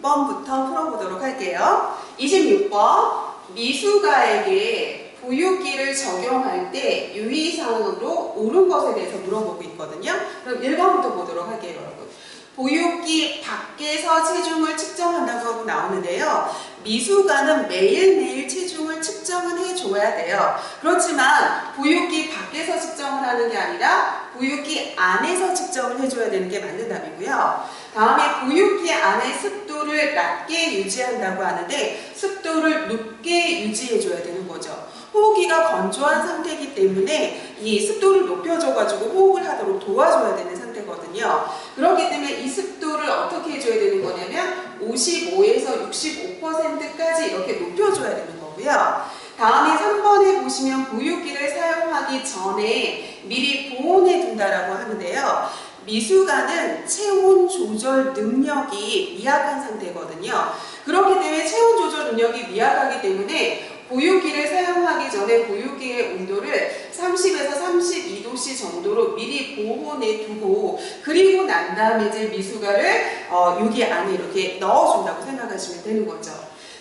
26번부터 풀어보도록 할게요. 26번 미숙아에게 보육기를 적용할 때 유의사항으로 옳은 것에 대해서 물어보고 있거든요. 그럼 1번부터 보도록 할게요, 여러분. 보육기 밖에서 체중을 측정한다고 나오는데요. 미숙아는 매일매일 체중을 측정은 해줘야 돼요. 그렇지만 보육기 밖에서 측정을 하는 게 아니라 보육기 안에서 측정을 해줘야 되는 게 맞는 답이고요. 다음에 보육기 안의 습도를 낮게 유지한다고 하는데 습도를 높게 유지해줘야 되는 거죠. 호흡기가 건조한 상태이기 때문에 이 습도를 높여줘가지고 호흡을 하도록 도와줘야 되는 상태거든요. 그렇기 때문에 이 습도를 어떻게 해줘야 되는 거냐면 55에서 65%까지 이렇게 높여줘야 되는 거고요. 다음에 3번에 보시면 보육기를 사용하기 전에 미리 보온해 둔다라고 하는데요. 미숙아는 체온 조절 능력이 미약한 상태거든요. 그렇기 때문에 체온 조절 능력이 미약하기 때문에 보육기를 사용하기 전에 보육기의 온도를 30에서 32도씨 정도로 미리 보온해 두고 그리고 난 다음에 이제 미숙아를 여기 안에 이렇게 넣어준다고 생각하시면 되는 거죠.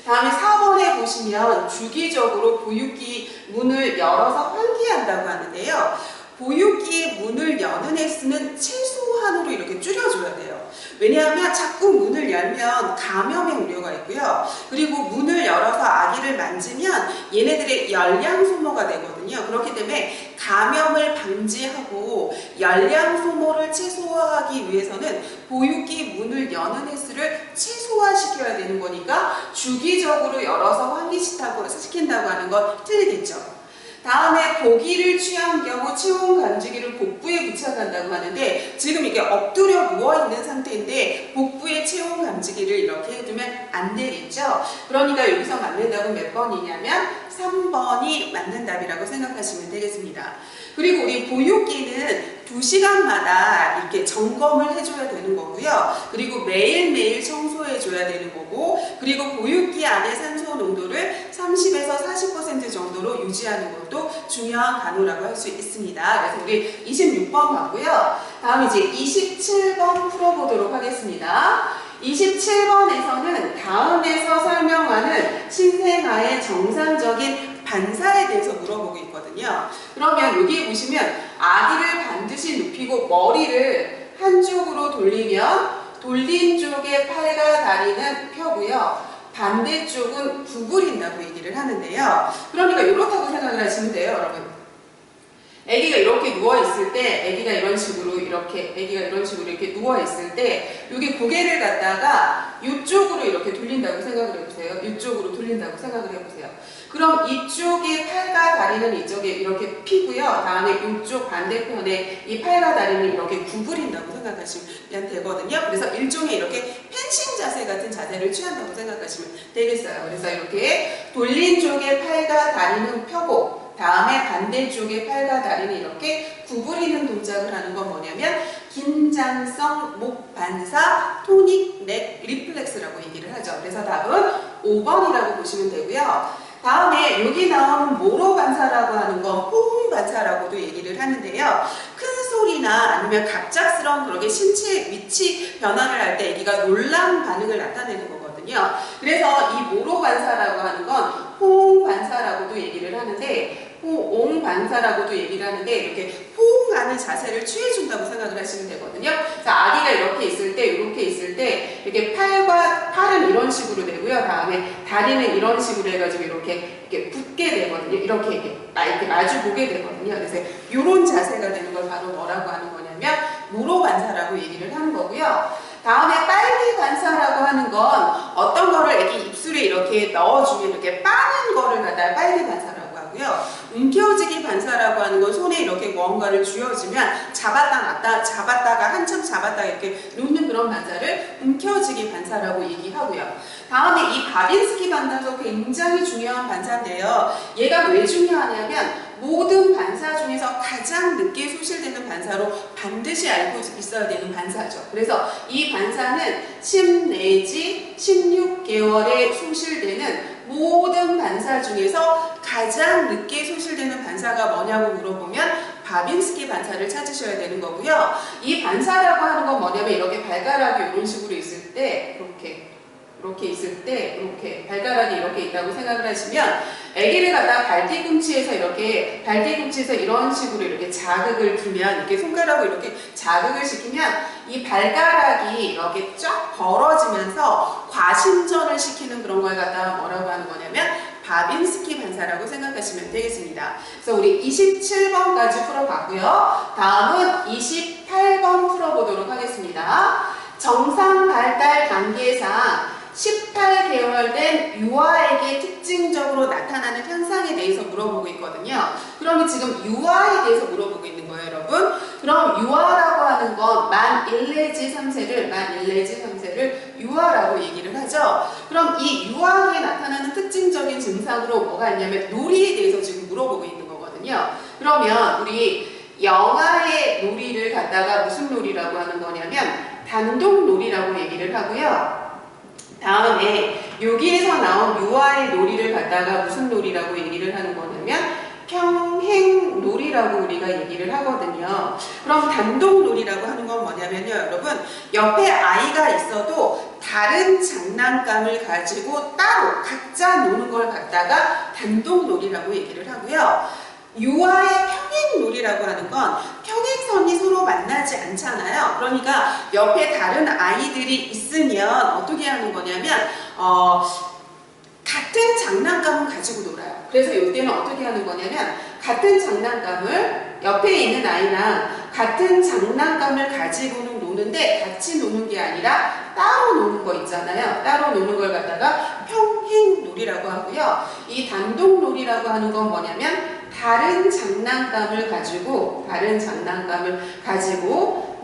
다음에 4번에 보시면 주기적으로 보육기 문을 열어서 환기한다고 하는데요. 보육기의 문을 여는 횟수는 최소한으로 이렇게 줄여줘야 돼요. 왜냐하면 자꾸 문을 열면 감염의 우려가 있고요. 그리고 문을 열어서 아기를 만지면 얘네들의 열량 소모가 되거든요. 그렇기 때문에 감염을 방지하고 열량 소모를 최소화하기 위해서는 보육기 문을 여는 횟수를 최소화시켜야 되는 거니까 주기적으로 열어서 환기시킨다고 하는 건 틀리겠죠. 다음에 보기를 취한 경우 체온 감지기를 복부에 부착한다고 하는데 지금 이게 엎드려 누워있는 상태인데 복부에 체온 감지기를 이렇게 해두면 안 되겠죠. 그러니까 여기서 맞는 답은 몇 번이냐면 3번이 맞는 답이라고 생각하시면 되겠습니다. 그리고 우리 보육기는 2시간마다 이렇게 점검을 해줘야 되는 거고요. 그리고 매일매일 청소해줘야 되는 거고 그리고 보육기 안의 산소 농도를 30에서 40% 정도로 유지하는 것도 중요한 간호라고 할 수 있습니다. 그래서 우리 26번 봤고요. 다음 이제 27번 풀어보도록 하겠습니다. 27번에서는 다음에서 설명하는 신생아의 정상적인 반사에 대해서 물어보고 있거든요. 그러면 여기 보시면 아기를 반드시 눕히고 머리를 한쪽으로 돌리면 돌린 쪽의 팔과 다리는 펴고요. 반대쪽은 구부린다고 얘기를 하는데요. 그러니까 이렇다고 생각을 하시면 돼요, 여러분. 아기가 이렇게 누워있을 때, 아기가 이런 식으로 이렇게 누워있을 때, 여기 고개를 갖다가 이쪽으로 이렇게 돌린다고 생각을 해보세요. 이쪽으로 돌린다고 생각을 해보세요. 그럼 이쪽의 팔과 다리는 이쪽에 이렇게 피고요. 다음에 이쪽 반대편에 이 팔과 다리는 이렇게 구부린다고 생각하시면 되거든요. 그래서 일종의 이렇게 펜싱 자세 같은 자세를 취한다고 생각하시면 되겠어요. 그래서 이렇게 돌린 쪽의 팔과 다리는 펴고 다음에 반대쪽의 팔과 다리는 이렇게 구부리는 동작을 하는 건 뭐냐면 긴장성 목 반사 토닉 넥 리플렉스라고 얘기를 하죠. 그래서 답은 5번이라고 보시면 되고요. 다음에 여기 나오는 모로 반사라고 하는 건 호응 반사라고도 얘기를 하는데요. 큰 소리나 아니면 갑작스러운 그렇게 신체 위치 변화를 할 때 아기가 놀란 반응을 나타내는 거거든요. 그래서 이 모로 반사라고 하는 건 호응 반사라고도 얘기를 하는데 호응 반사라고도 얘기를 하는데 이렇게 호응하는 자세를 취해준다고 생각을 하시면 되거든요. 자, 아기가 이렇게 있을 때, 이렇게 있을 때 이렇게 팔은 이런 식으로 되고요. 다음에 다리는 이런 식으로 해가지고 이렇게 붙게 되거든요. 이렇게 마주 보게 되거든요. 그래서 이런 자세가 되는 걸 바로 뭐라고 하는 거냐면 무로 반사라고 얘기를 하는 거고요. 다음에 빨리 반사라고 하는 건 어떤 거를 아기 입술에 이렇게 넣어주면 이렇게 빠는 거를 갖다가 빨리 반사라고 하고요. 움켜쥐기 반사라고 하는 건 손에 이렇게 무언가를 쥐어주면 잡았다가 한참 잡았다가 이렇게 놓는 그런 반사를 움켜쥐기 반사라고 얘기하고요. 다음에 이 바빈스키 반사도 굉장히 중요한 반사인데요. 얘가 왜 중요하냐면 모든 반사 중에서 가장 늦게 소실되는 반사로 반드시 알고 있어야 되는 반사죠. 그래서 이 반사는 10 내지 16개월에 소실되는 모든 반사 중에서 가장 늦게 소실되는 반사가 뭐냐고 물어보면 바빈스키 반사를 찾으셔야 되는 거고요. 이 반사라고 하는 건 뭐냐면 이렇게 발가락이 이런 식으로 있을 때 이렇게 이렇게 있을 때 이렇게 발가락이 이렇게 있다고 생각을 하시면 아기를 갖다가 발뒤꿈치에서 이런 식으로 이렇게 자극을 주면 이렇게 손가락으로 이렇게 자극을 시키면 이 발가락이 이렇게 쫙 벌어지면서 과신전을 시키는 그런 걸 갖다가 뭐라고 하는 거냐면 바빈스키 반사라고 생각하시면 되겠습니다. 그래서 우리 27번까지 풀어봤고요. 다음은 28번 풀어보도록 하겠습니다. 정상 발달 단계상 18개월 된 유아에게 특징적으로 나타나는 현상에 대해서 물어보고 있거든요. 그러면 지금 유아에 대해서 물어보고 있는 거예요, 여러분. 그럼 유아라고 하는 건 만 1 내지 3세를 유아라고 얘기를 하죠. 그럼 이 유아에 나타나는 특징적인 증상으로 뭐가 있냐면 놀이에 대해서 지금 물어보고 있는 거거든요. 그러면 우리 영아의 놀이를 갖다가 무슨 놀이라고 하는 거냐면 단독 놀이라고 얘기를 하고요. 다음에 여기에서 나온 유아의 놀이를 갖다가 무슨 놀이라고 얘기를 하는 거냐면 평행 놀이라고 우리가 얘기를 하거든요. 그럼 단독 놀이라고 하는 건 뭐냐면요, 여러분. 옆에 아이가 있어도 다른 장난감을 가지고 따로 각자 노는 걸 갖다가 단독 놀이라고 얘기를 하고요. 유아의 평행놀이라고 하는 건 평행선이 서로 만나지 않잖아요. 그러니까 옆에 다른 아이들이 있으면 어떻게 하는 거냐면 같은 장난감을 가지고 놀아요. 그래서 이때는 어떻게 하는 거냐면 같은 장난감을 옆에 있는 아이랑 같은 장난감을 가지고는 노는데 같이 노는 게 아니라 따로 노는 거 있잖아요. 따로 노는 걸 갖다가 평행놀이라고 하고요. 이 단독놀이라고 하는 건 뭐냐면 다른 장난감을 가지고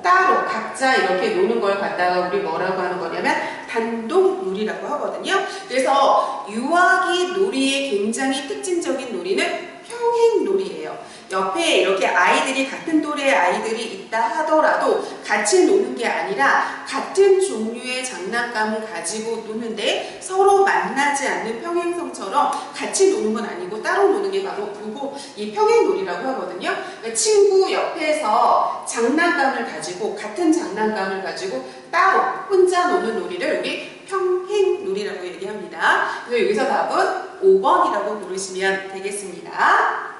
따로 각자 이렇게 노는 걸 갖다가 우리 뭐라고 하는 거냐면 단독놀이라고 하거든요. 그래서 유아기 놀이의 굉장히 특징적인 놀이는 평행놀이예요. 옆에 이렇게 아이들이 같은 또래의 아이들이 있다 하더라도 같이 노는 게 아니라 같은 종류의 장난감을 가지고 노는데 서로 만나지 않는 평행성처럼 같이 노는 건 아니고 따로 노는 게 바로 이 평행놀이라고 하거든요. 그러니까 친구 옆에서 같은 장난감을 가지고 따로 혼자 노는 놀이를 우리 평행놀이라고 얘기합니다. 그래서 여기서 답은 5번이라고 부르시면 되겠습니다.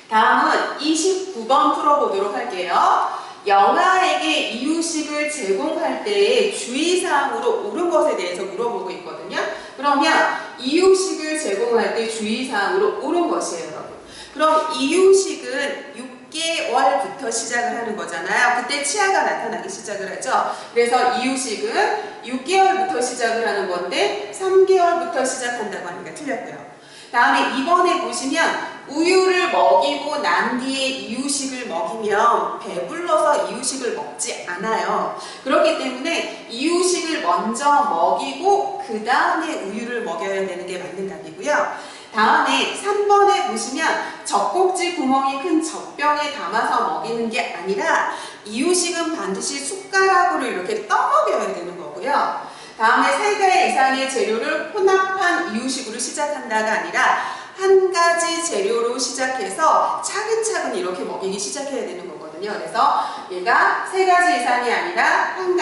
다음은 29번 풀어보도록 할게요. 영아에게 이유식을 제공할 때의 주의사항으로 옳은 것에 대해서 물어보고 있거든요. 그러면 이유식을 제공할 때 주의사항으로 옳은 것이에요, 여러분. 그럼 이유식은 6개월부터 시작을 하는 거잖아요. 그때 치아가 나타나기 시작을 하죠. 그래서 이유식은 6개월부터 시작을 하는 건데 3개월부터 시작한다고 하니까 틀렸고요. 다음에 2번에 보시면 우유를 먹이고 난 뒤에 이유식을 먹이면 배불러서 이유식을 먹지 않아요. 그렇기 때문에 이유식을 먼저 먹이고 그 다음에 우유를 먹여야 되는 게 맞는 답이고요. 다음에 3번에 보시면 젖꼭지 구멍이 큰 젖병에 담아서 먹이는 게 아니라 이유식은 반드시 숟가락으로 이렇게 떠먹여야 되는 거고요. 다음에 3개 이상의 재료를 혼합한 이유식으로 시작한다가 아니라 한 가지 재료로 시작해서 차근차근 이렇게 먹이기 시작해야 되는 거거든요. 그래서 얘가 3가지 이상이 아니라 한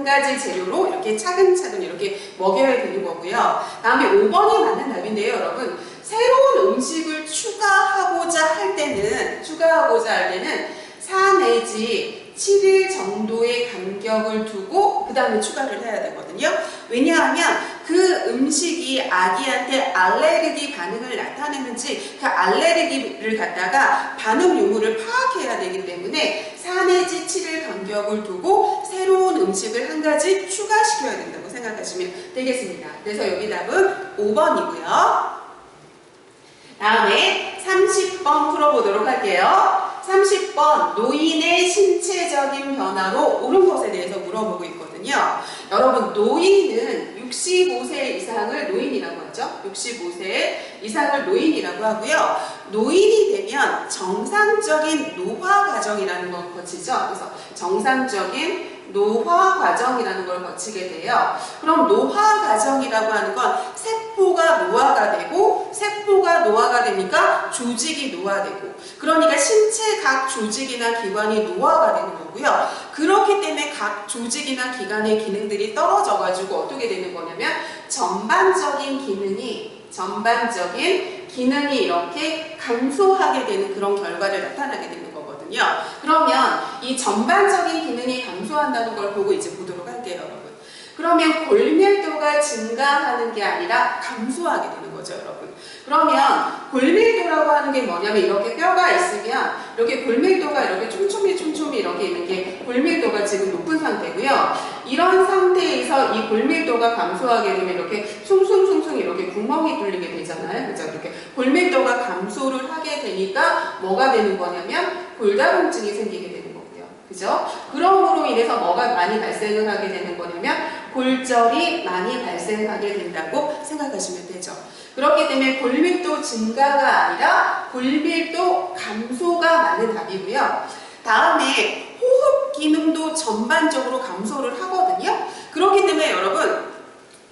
가지 재료로 이렇게 차근차근 이렇게 먹여야 되는 거고요. 다음에 5번이 맞는 답인데요, 여러분. 새로운 음식을 추가하고자 할 때는 4 내지 7일 정도의 간격을 두고 그 다음에 추가를 해야 되거든요. 왜냐하면 그 음식이 아기한테 알레르기 반응을 나타내는지 그 알레르기를 갖다가 반응 유무를 파악해야 되기 때문에 4 내지 7일 간격을 두고 새로운 음식을 한 가지 추가시켜야 된다고 생각하시면 되겠습니다. 그래서 여기 답은 5번이고요. 다음에 30번 풀어보도록 할게요. 30번 노인의 신체적인 변화로 옳은 것에 대해서 물어보고 있거든요. 여러분, 노인은 65세 이상을 노인이라고 하죠. 65세 이상을 노인이라고 하고요. 노인이 되면 정상적인 노화 과정이라는 걸 거치죠. 그래서 정상적인 노화 과정이라는 걸 거치게 돼요. 그럼 노화 과정이라고 하는 건 세포가 노화가 되고, 세포가 노화가 되니까 조직이 노화되고, 그러니까 신체 각 조직이나 기관이 노화가 되는 거고요. 그렇기 때문에 각 조직이나 기관의 기능들이 떨어져가지고 어떻게 되는 거냐면 전반적인 기능이 이렇게 감소하게 되는 그런 결과를 나타나게 되는 거거든요. 그러면 이 전반적인 기능이 감소한다는 걸 보고 이제 보도록 할게요, 여러분. 그러면 골밀도가 증가하는 게 아니라 감소하게 되는 거죠, 여러분. 그러면 골밀도라고 하는 게 뭐냐면 이렇게 뼈가 있으면 이렇게 골밀도가 이렇게 촘촘히 이렇게 있는 게 골밀도가 지금 높은 상태고요. 이런 상태에서 이 골밀도가 감소하게 되면 이렇게 숭숭 이렇게 구멍이 뚫리게 되잖아요. 그죠? 이렇게 골밀도가 감소를 하게 되니까 뭐가 되는 거냐면 골다공증이 생기게 되는 거고요. 그죠? 그럼으로 인해서 뭐가 많이 발생을 하게 되는 거냐면 골절이 많이 발생하게 된다고 생각하시면 되죠. 그렇기 때문에 골밀도 증가가 아니라 골밀도 감소가 맞는 답이고요. 다음에 호흡 기능도 전반적으로 감소를 하거든요. 그렇기 때문에 여러분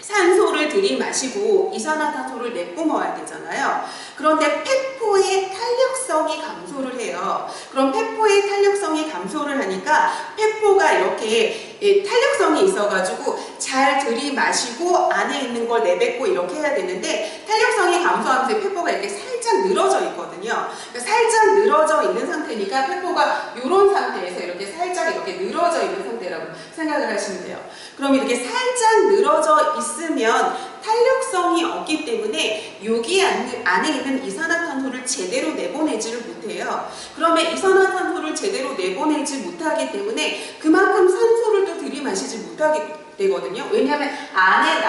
산소를 들이마시고 이산화탄소를 내뿜어야 되잖아요. 그런데 폐포의 탄력성이 감소를 해요. 그럼 폐포의 탄력성이 감소를 하니까 폐포가 이렇게 탄력성이 있어가지고 잘 들이마시고 안에 있는 걸 내뱉고 이렇게 해야 되는데 탄력성이 감소하면서 폐포가 이렇게 살짝 늘어져 있거든요. 그러니까 살짝 늘어져 있는 상태니까 폐포가 이런 상태에서 이렇게 살짝 이렇게 늘어져 있는 상태라고 생각을 하시면 돼요. 그럼 이렇게 살짝 늘어져 있으면 탄력성이 없기 때문에 여기 안에 있는 이산화탄소를 제대로 내보내지를 못해요. 그러면 이산화탄소를 제대로 내보내지 못하기 때문에 그만큼 산소를 또 들이마시지 못하게 되거든요. 왜냐하면 안에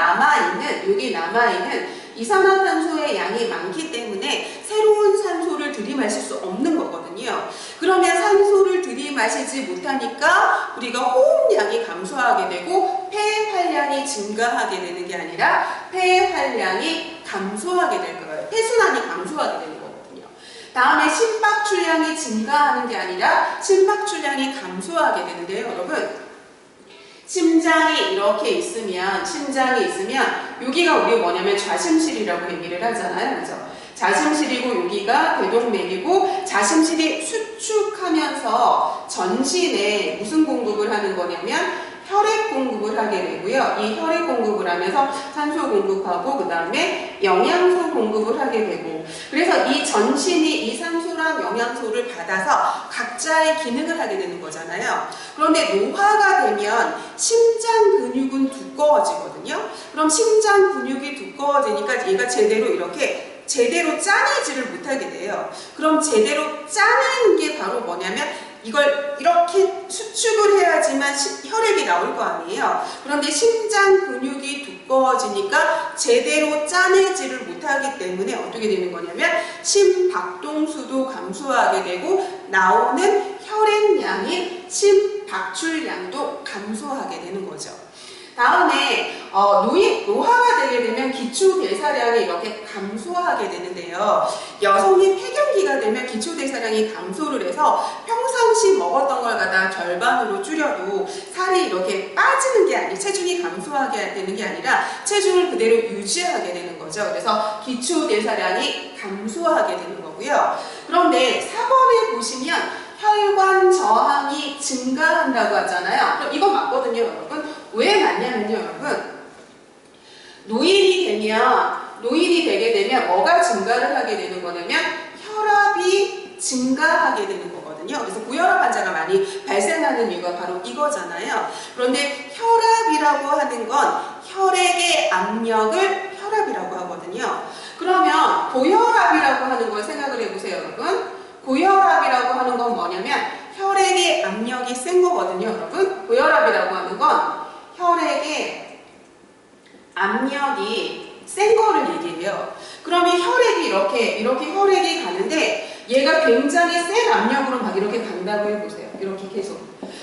여기 남아있는 이산화탄소의 양이 많기 때문에 새로운 산소를 들이마실 수 없는 거거든요. 그러면 산소를 들이마시지 못하니까 우리가 호흡량이 감소하게 되고 폐 활량이 증가하게 되는 게 아니라 폐 활량이 감소하게 될 거예요. 폐순환이 감소하게 되는 거거든요. 다음에 심박출량이 증가하는 게 아니라 심박출량이 감소하게 되는데요, 여러분. 심장이 있으면 여기가 우리 뭐냐면 좌심실이라고 얘기를 하잖아요. 그죠? 좌심실이고 여기가 대동맥이고 좌심실이 수축하면서 전신에 무슨 공급을 하는 거냐면 혈액 공급을 하게 되고요. 이 혈액 공급을 하면서 산소 공급하고 그 다음에 영양소 공급을 하게 되고 그래서 이 전신이 이 산소랑 영양소를 받아서 각자의 기능을 하게 되는 거잖아요. 그런데 노화가 되면 심장 근육은 두꺼워지거든요. 그럼 심장 근육이 두꺼워지니까 얘가 제대로 짜내지를 못하게 돼요. 그럼 제대로 짜내는 게 바로 뭐냐면 이걸 이렇게 수축을 해야지만 혈액이 나올 거 아니에요. 그런데 심장 근육이 두꺼워지니까 제대로 짜내지를 못하기 때문에 어떻게 되는 거냐면 심박동수도 감소하게 되고 나오는 혈액량인 심박출량도 감소하게 되는 거죠. 다음에 노화가 되게 되면 기초대사량이 이렇게 감소하게 되는데요. 여성이 폐경기가 되면 기초대사량이 감소를 해서 평상시 먹었던 걸 갖다 절반으로 줄여도 살이 이렇게 빠지는 게 아니라 체중이 감소하게 되는 게 아니라 체중을 그대로 유지하게 되는 거죠. 그래서 기초대사량이 감소하게 되는 거고요. 그런데 4번에 보시면 혈관 저항이 증가한다고 하잖아요. 그럼 이거 맞거든요, 여러분. 왜 맞냐면요, 여러분. 노인이 되게 되면 뭐가 증가를 하게 되는 거냐면 혈압이 증가하게 되는 거거든요. 그래서 고혈압 환자가 많이 발생하는 이유가 바로 이거잖아요. 그런데 혈압이라고 하는 건 혈액의 압력을 혈압이라고 하거든요. 그러면 고혈압이라고 하는 걸 생각을 해보세요, 여러분. 고혈압이라고 하는 건 뭐냐면 혈액의 압력이 센 거거든요, 여러분. 고혈압이라고 하는 건 혈액의 압력이 센 거를 얘기해요. 그러면 혈액이 이렇게 혈액이 가는데 얘가 굉장히 센 압력으로 막 이렇게 간다고 해보세요. 이렇게 계속.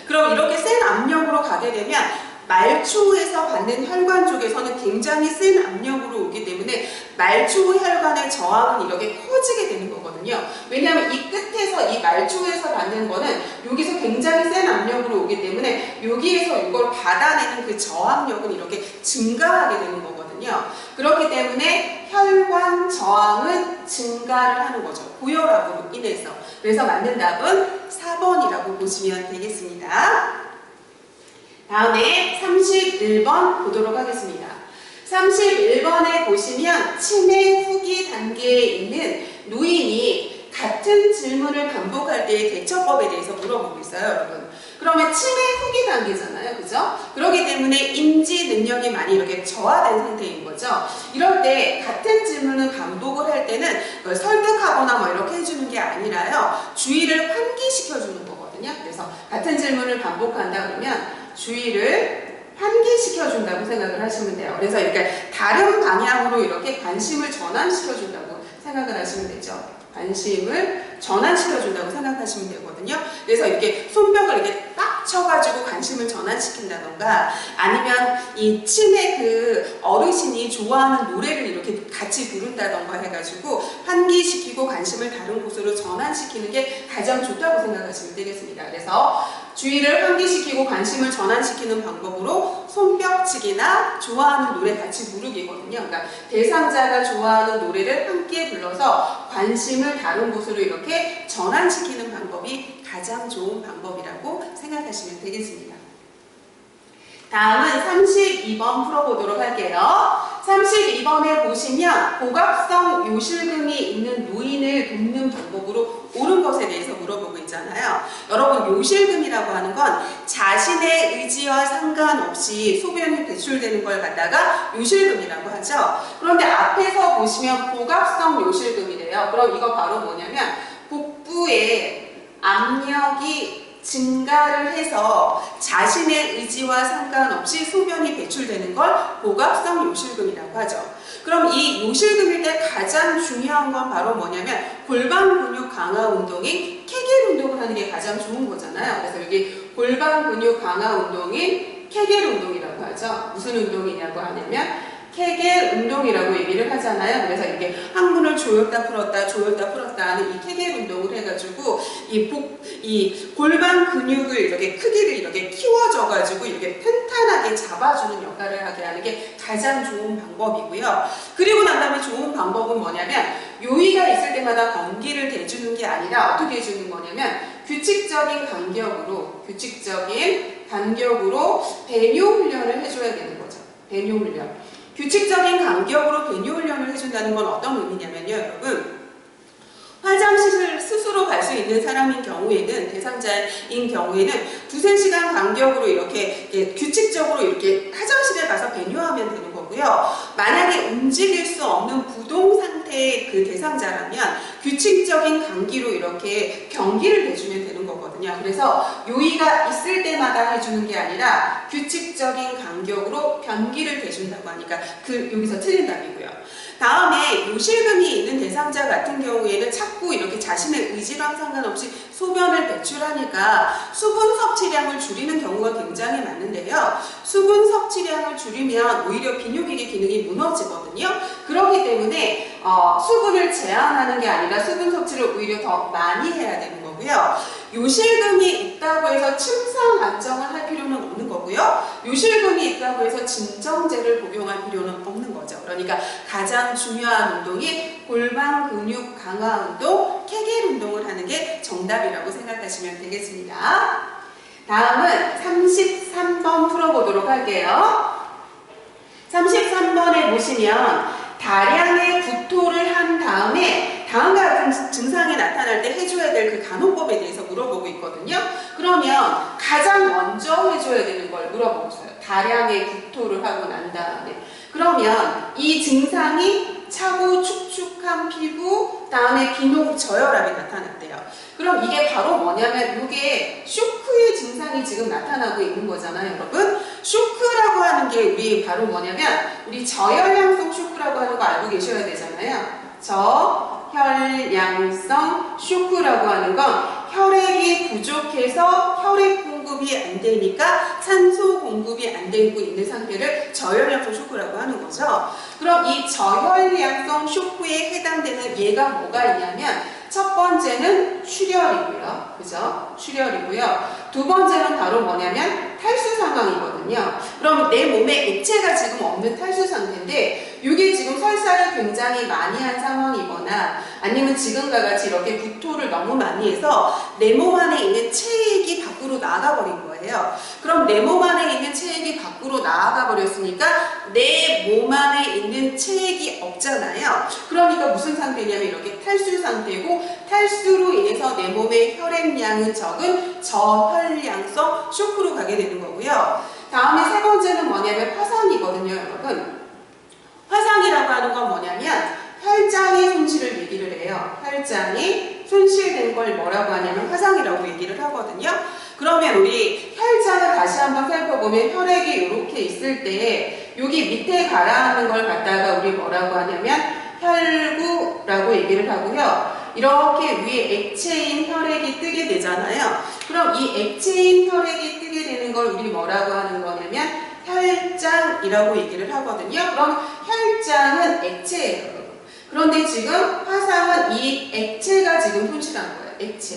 그럼 이렇게 센 압력으로 가게 되면 말초에서 받는 혈관 쪽에서는 굉장히 센 압력으로 오기 때문에 말초 혈관의 저항은 이렇게 커지게 되는 거거든요. 왜냐하면 이 끝에서 이 말초에서 받는 거는 여기서 굉장히 센 압력으로 오기 때문에 여기에서 이걸 받아내는 그 저항력은 이렇게 증가하게 되는 거거든요. 그렇기 때문에 혈관 저항은 증가를 하는 거죠. 고혈압으로 인해서. 그래서 맞는 답은 4번이라고 보시면 되겠습니다. 다음에 31번 보도록 하겠습니다. 31번에 보시면 치매 후기 단계에 있는 노인이 같은 질문을 반복할 때의 대처법에 대해서 물어보고 있어요, 여러분. 그러면 치매 후기 단계잖아요, 그죠? 그렇기 때문에 인지 능력이 많이 이렇게 저하된 상태인 거죠. 이럴 때 같은 질문을 반복을 할 때는 그걸 설득하거나 뭐 이렇게 해주는 게 아니라요, 주의를 환기시켜주는 거거든요. 그래서 같은 질문을 반복한다 그러면 주의를 환기시켜준다고 생각을 하시면 돼요. 그래서 이렇게 다른 방향으로 이렇게 관심을 전환시켜준다고 생각을 하시면 되죠. 관심을 전환시켜준다고 생각하시면 되거든요. 그래서 이렇게 손뼉을 이렇게 딱 쳐가지고 관심을 전환시킨다던가, 아니면 이 치매 그 어르신이 좋아하는 노래를 이렇게 같이 부른다던가 해가지고 환기시키고 관심을 다른 곳으로 전환시키는 게 가장 좋다고 생각하시면 되겠습니다. 그래서 주의를 환기시키고 관심을 전환시키는 방법으로 손뼉치기나 좋아하는 노래 같이 부르기거든요. 그러니까 대상자가 좋아하는 노래를 함께 불러서 관심을 다른 곳으로 이렇게 전환시키는 방법이 가장 좋은 방법이라고 생각하시면 되겠습니다. 다음은 32번 풀어보도록 할게요. 32번에 보시면 고갑성 요실금이 있는 노인을 돕는 방법으로 옳은 것에 대해서 물어보고 있잖아요. 여러분, 요실금이라고 하는 건 자신의 의지와 상관없이 소변이 배출되는 걸 갖다가 요실금이라고 하죠. 그런데 앞에서 보시면 고갑성 요실금이래요. 그럼 이거 바로 뭐냐면 복부에 압력이 증가를 해서 자신의 의지와 상관없이 소변이 배출되는 걸 고갑성 요실금이라고 하죠. 그럼 이 요실금일 때 가장 중요한 건 바로 뭐냐면 골반 근육 강화 운동인 케겔 운동을 하는 게 가장 좋은 거잖아요. 그래서 여기 골반 근육 강화 운동인 케겔 운동이라고 하죠. 무슨 운동이냐고 하냐면 케겔 운동이라고 얘기를 하잖아요. 그래서 이렇게 항문을 조였다 풀었다 조였다 풀었다 하는 이 케겔 운동을 해가지고 이 골반 근육을 이렇게 크기를 이렇게 키워줘가지고 이렇게 튼튼하게 잡아주는 역할을 하게 하는 게 가장 좋은 방법이고요. 그리고 난 다음에 좋은 방법은 뭐냐면 요의가 있을 때마다 건기를 대주는 게 아니라 어떻게 해주는 거냐면 규칙적인 간격으로 배뇨 훈련을 해줘야 되는 거죠. 배뇨 훈련. 규칙적인 간격으로 배뇨 훈련을 해준다는 건 어떤 의미냐면요, 여러분. 화장실을 스스로 갈 수 있는 사람인 경우에는, 대상자인 경우에는 2~3시간 간격으로 이렇게 규칙적으로 이렇게 화장실에 가서 배뇨하면 되는 거고요. 만약에 움직일 수 없는 부동 상태의 그 대상자라면 규칙적인 간기로 이렇게 경기를 해주면 되는 거거든요. 그래서 요의가 있을 때마다 해주는 게 아니라 규칙적인 간격으로 변기를 대준다고 하니까 여기서 틀린 답이고요. 다음에 요실금이 있는 대상자 같은 경우에는 자꾸 이렇게 자신의 의지랑 상관없이 소변을 배출하니까 수분 섭취량을 줄이는 경우가 굉장히 많은데요. 수분 섭취량을 줄이면 오히려 비뇨기계 기능이 무너지거든요. 그렇기 때문에 수분을 제한하는 게 아니라 수분 섭취를 오히려 더 많이 해야 되는 거고요. 요실금이 있다고 해서 침상 안정을 할 필요는 없는 거고요. 요실금이 있다고 해서 진정제를 복용할 필요는 없는 거죠. 그러니까 가장 중요한 운동이 골반 근육 강화 운동, 케겔 운동을 하는 게 정답이라고 생각하시면 되겠습니다. 다음은 33번 풀어보도록 할게요. 33번에 보시면 다량의 구토를 한 다음에 다음과 같은 증상이 나타날 때 해줘야 될 그 간호법에 대해서 물어보고 있거든요. 그러면 가장 먼저 해줘야 되는 걸 물어보고 있어요. 다량의 구토를 하고 난 다음에. 그러면 이 증상이 차고 축축한 피부, 다음에 비뇨 저혈압이 나타났대요. 그럼 이게 바로 뭐냐면 이게 쇼크의 증상이 지금 나타나고 있는 거잖아요, 여러분. 쇼크라고 하는 게 우리 바로 뭐냐면 우리 저혈량성 쇼크라고 하는 거 알고 계셔야 되잖아요. 저혈량성 쇼크라고 하는 건 혈액이 부족해서 혈액 공급 공급이 안 되니까 산소 공급이 안 되고 있는 상태를 저혈량성 쇼크라고 하는 거죠. 그럼 이 저혈량성 쇼크에 해당되는 예가 뭐가 있냐면 첫 번째는 출혈이고요. 그죠? 출혈이고요. 두 번째는 바로 뭐냐면 탈수 상황이거든요. 그럼 내 몸에 액체가 지금 없는 탈수 상태인데 이게 지금 설사를 굉장히 많이 한 상황이거나 아니면 지금과 같이 이렇게 구토를 너무 많이 해서 내 몸 안에 있는 체액이 밖으로 나가 버린 거예요. 그럼 내 몸 안에 있는 체액이 밖으로 나가 버렸으니까 내 몸 안에 있는 체액이 없잖아요. 그러니까 무슨 상태냐면 이렇게 탈수 상태고 탈수로 인해서 내 몸의 혈액량은 적은 저혈량성 쇼크로 가게 되는 거고요. 다음에 세 번째는 뭐냐면 화상이거든요, 여러분. 화상이라고 하는 건 뭐냐면 혈장의 손실을 얘기를 해요. 혈장이 손실된 걸 뭐라고 하냐면 화상이라고 얘기를 하거든요. 그러면 우리 혈장을 다시 한번 살펴보면 혈액이 이렇게 있을 때 여기 밑에 가라앉는 걸 갖다가 우리 뭐라고 하냐면 혈구라고 얘기를 하고요. 이렇게 위에 액체인 혈액이 뜨게 되잖아요. 그럼 이 액체인 혈액이 뜨게 되는 걸 우리 뭐라고 하는 거냐면 혈장이라고 얘기를 하거든요. 그럼 혈장은 액체예요. 그런데 지금 화상은 이 액체가 지금 손실한 거예요. 액체.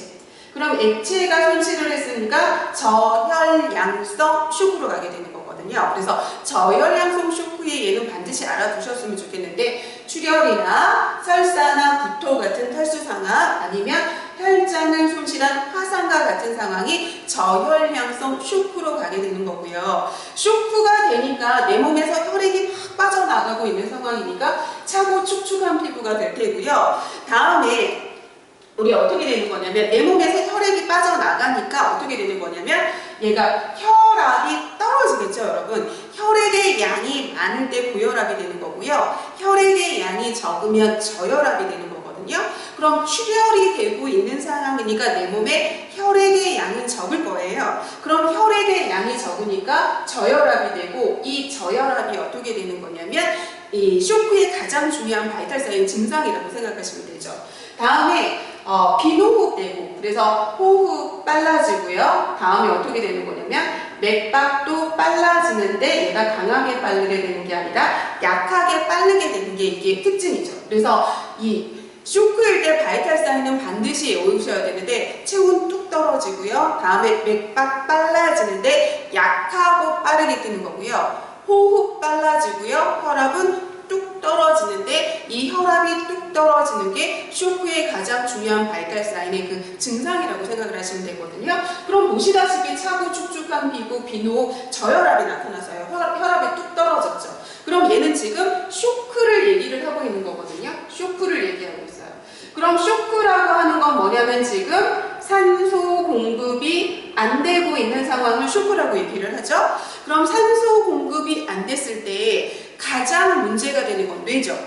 그럼 액체가 손실을 했으니까 저혈량성 쇼크로 가게 되는 거거든요. 그래서 저혈량성 쇼크의 예는 반드시 알아두셨으면 좋겠는데 출혈이나 설사나 구토 같은 탈수 상황 아니면 혈장을 손실한 화상과 같은 상황이 저혈량성 쇼크로 가게 되는 거고요. 쇼크가 되니까 내 몸에서 혈액이 막 빠져나가고 있는 상황이니까 차고 축축한 피부가 될 테고요. 다음에 우리 어떻게 되는 거냐면 내 몸에서 혈액이 빠져나가니까 어떻게 되는 거냐면 얘가 혈압이 떨어지겠죠, 여러분. 혈액의 양이 많을 때 고혈압이 되는 거고요. 혈액의 양이 적으면 저혈압이 되는 거거든요. 그럼 출혈이 되고 있는 상황이니까 내 몸에 혈액의 양은 적을 거예요. 그럼 혈액의 양이 적으니까 저혈압이 되고 이 저혈압이 어떻게 되는 거냐면 이 쇼크의 가장 중요한 바이탈 사인 증상이라고 생각하시면 되죠. 다음에 비호흡되고 그래서 호흡 빨라지고요. 다음에 어떻게 되는 거냐면 맥박도 빨라지는데 얘가 강하게 빠르게 되는 게 아니라 약하게 빠르게 되는 게 이게 특징이죠. 그래서 이 쇼크일 때 바이탈 사인은 반드시 외우셔야 되는데 체온 뚝 떨어지고요. 다음에 맥박 빨라지는데 약하고 빠르게 뜨는 거고요. 호흡 빨라지고요. 혈압은 뚝 떨어지는데 이 혈압이 뚝 떨어지는 게 쇼크의 가장 중요한 바이탈 사인의 그 증상이라고 생각을 하시면 되거든요. 그럼 보시다시피 차고 축축한 피부, 비호흡, 저혈압이 나타나서요. 혈압이 뚝 떨어졌죠. 그럼 얘는 지금 쇼크를 얘기를 하고 있는 거거든요. 쇼크를 얘기하고 있어요. 그럼 쇼크라고 하는 건 뭐냐면 지금 산소 공급이 안 되고 있는 상황을 쇼크라고 얘기를 하죠. 그럼 산소 공급이 안 됐을 때 가장 문제가 되는 건 뇌죠.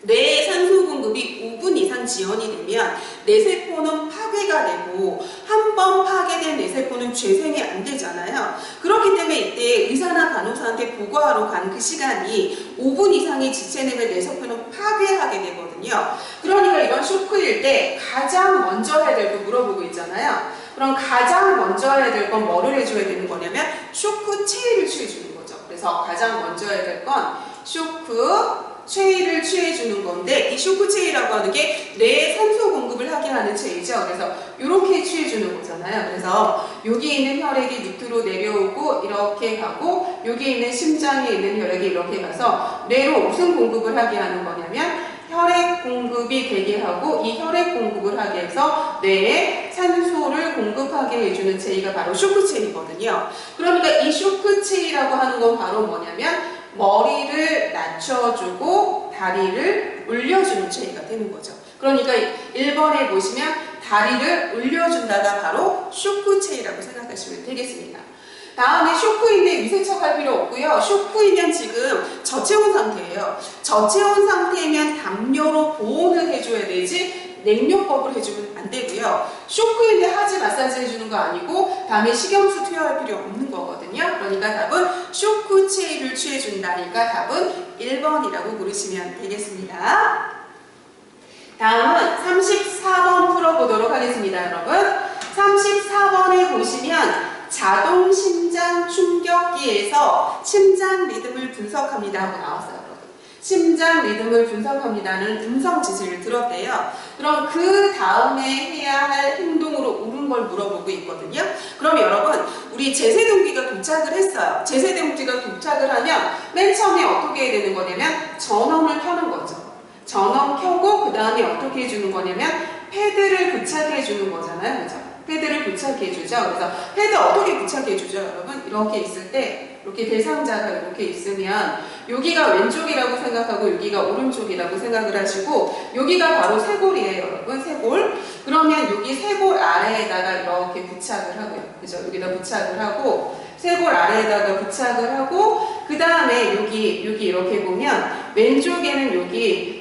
뇌의 산소 공급이 5분 이상 지연이 되면 뇌세포는 파괴가 되고 한 번 파괴된 뇌세포는 재생이 안 되잖아요. 그렇기 때문에 이때 의사나 간호사한테 보고하러 간 그 시간이 5분 이상이 지체되면 뇌세포는 파괴하게 되거든요. 그러니까 이런 쇼크일 때 가장 먼저 해야 될 거 물어보고 있잖아요. 그럼 가장 먼저 해야 될 건 뭐를 해줘야 되는 거냐면 쇼크 체위를 취해주는 거죠. 그래서 가장 먼저 해야 될 건 쇼크 체위를 취해주는 건데 이 쇼크 체위라고 하는 게 뇌에 산소 공급을 하게 하는 체위죠. 그래서 이렇게 취해주는 거잖아요. 그래서 여기 있는 혈액이 밑으로 내려오고 이렇게 가고 여기 있는 심장에 있는 혈액이 이렇게 가서 뇌로 무슨 공급을 하게 하는 거냐면 혈액 공급이 되게 하고 이 혈액 공급을 하게 해서 뇌에 산소를 공급하게 해주는 체위가 바로 쇼크 체위거든요. 그러니까 이 쇼크 체위라고 하는 건 바로 뭐냐면 머리를 낮춰주고 다리를 올려주는 체위가 되는 거죠. 그러니까 1번에 보시면 다리를 올려준다가 바로 쇼크 체위라고 생각하시면 되겠습니다. 다음에 쇼크인데 위세척할 필요 없고요. 쇼크이면 지금 저체온 상태예요. 저체온 상태면 담요로 보온을 해줘야 되지 냉요법을 해주면 안 되고요. 쇼크인데 하지 마사지 해주는 거 아니고 다음에 식염수 투여할 필요 없는 거거든요. 그러니까 답은 쇼크 체위를 취해준다니까 답은 1번이라고 고르시면 되겠습니다. 다음은 34번 풀어보도록 하겠습니다. 여러분 34번에 보시면 자동 심장 충격기에서 심장 리듬을 분석합니다 하고 나왔어요, 여러분. 심장 리듬을 분석합니다는 음성 지시를 들었대요. 그럼 그 다음에 해야 할 행동으로 옳은 걸 물어보고 있거든요. 그럼 여러분, 우리 제세동기가 도착을 했어요. 제세동기가 도착을 하면 맨 처음에 어떻게 해야 되는 거냐면 전원을 켜는 거죠. 전원 켜고 그 다음에 어떻게 해주는 거냐면 패드를 부착해 주는 거잖아요. 그죠? 패드를 부착해 주죠. 그래서 패드 어떻게 부착해 주죠, 여러분? 이렇게 있을 때, 이렇게 대상자가 이렇게 있으면 여기가 왼쪽이라고 생각하고 여기가 오른쪽이라고 생각을 하시고 여기가 바로 쇄골이에요, 여러분. 쇄골. 그러면 여기 쇄골 아래에다가 이렇게 부착을 하고요. 그죠? 여기다 부착을 하고 쇄골 아래에다가 부착을 하고 그 다음에 여기 이렇게 보면 왼쪽에는 여기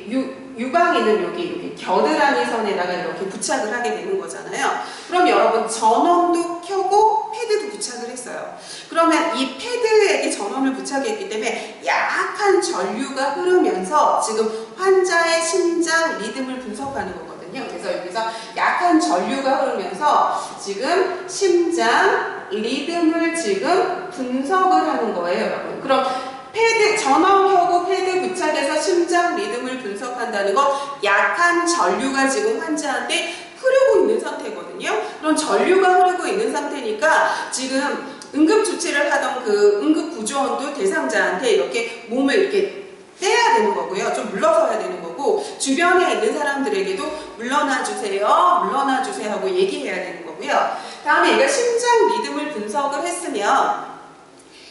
유방에는 여기 겨드랑이 선에다가 이렇게 부착을 하게 되는 거잖아요. 그럼 여러분 전원도 켜고 패드도 부착을 했어요. 그러면 이 패드에게 전원을 부착했기 때문에 약한 전류가 흐르면서 지금 환자의 심장 리듬을 분석하는 거거든요. 그래서 여기서 약한 전류가 흐르면서 지금 심장 리듬을 지금 분석을 하는 거예요, 여러분. 그럼 패드 전원 켜고 패드 부착해서 심장 리듬을 분석한다는 건 약한 전류가 지금 환자한테 흐르고 있는 상태거든요. 그럼 전류가 흐르고 있는 상태니까 지금 응급조치를 하던 그 응급구조원도 대상자한테 이렇게 몸을 이렇게 떼야 되는 거고요. 좀 물러서야 되는 거고 주변에 있는 사람들에게도 물러나 주세요, 물러나 주세요 하고 얘기해야 되는 거고요. 다음에 얘가 심장 리듬을 분석을 했으면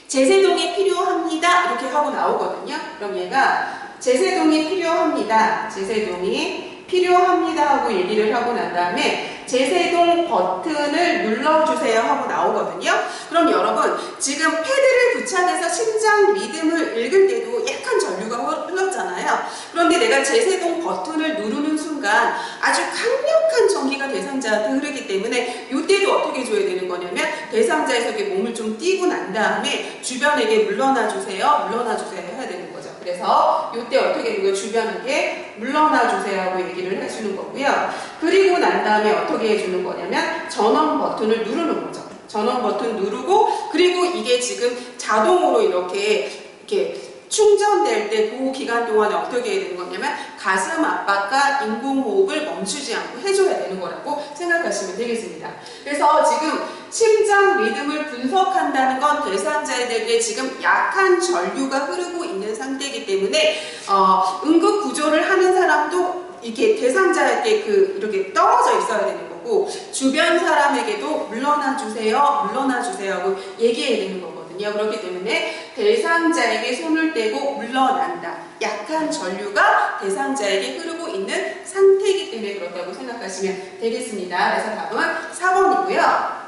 제세동이 필요합니다 이렇게 하고 나오거든요. 그럼 얘가 제세동이 필요합니다, 제세동이 필요합니다 하고 얘기를 하고 난 다음에 제세동 버튼을 눌러주세요 하고 나오거든요. 그럼 여러분 지금 패드를 부착해서 심장 리듬을 읽을 때도 약한 전류가 흘렀잖아요. 그런데 내가 제세동 버튼을 누르는 순간 아주 강력한 전기가 대상자한테 흐르기 때문에 이때도 어떻게 줘야 되는 거냐면 대상자에서 몸을 좀 띄고 난 다음에 주변에게 물러나 주세요, 물러나 주세요 해야 되는 거죠. 그래서 이때 어떻게 되는 거예요? 주변에게 물러나 주세요 하고 얘기를 해주는 거고요. 그리고 난 다음에 어떻게 해주는 거냐면 전원 버튼을 누르는 거죠. 전원 버튼 누르고 그리고 이게 지금 자동으로 이렇게 충전될 때 그 기간 동안에 어떻게 해야 되는 거냐면 가슴 압박과 인공호흡을 멈추지 않고 해줘야 되는 거라고 생각하시면 되겠습니다. 그래서 지금 심장 리듬을 분석한다는 건 대상자에게 지금 약한 전류가 흐르고 있는 상태이기 때문에 응급구조를 하는 사람도 이렇게 대상자에게 이렇게 떨어져 있어야 되는 거고 주변 사람에게도 물러나 주세요, 물러나 주세요 하고 얘기해야 되는 거거든요. 그렇기 때문에 대상자에게 손을 떼고 물러난다. 약한 전류가 대상자에게 흐르고 있는 상태이기 때문에 그렇다고 생각하시면 되겠습니다. 그래서 답은 4번이고요.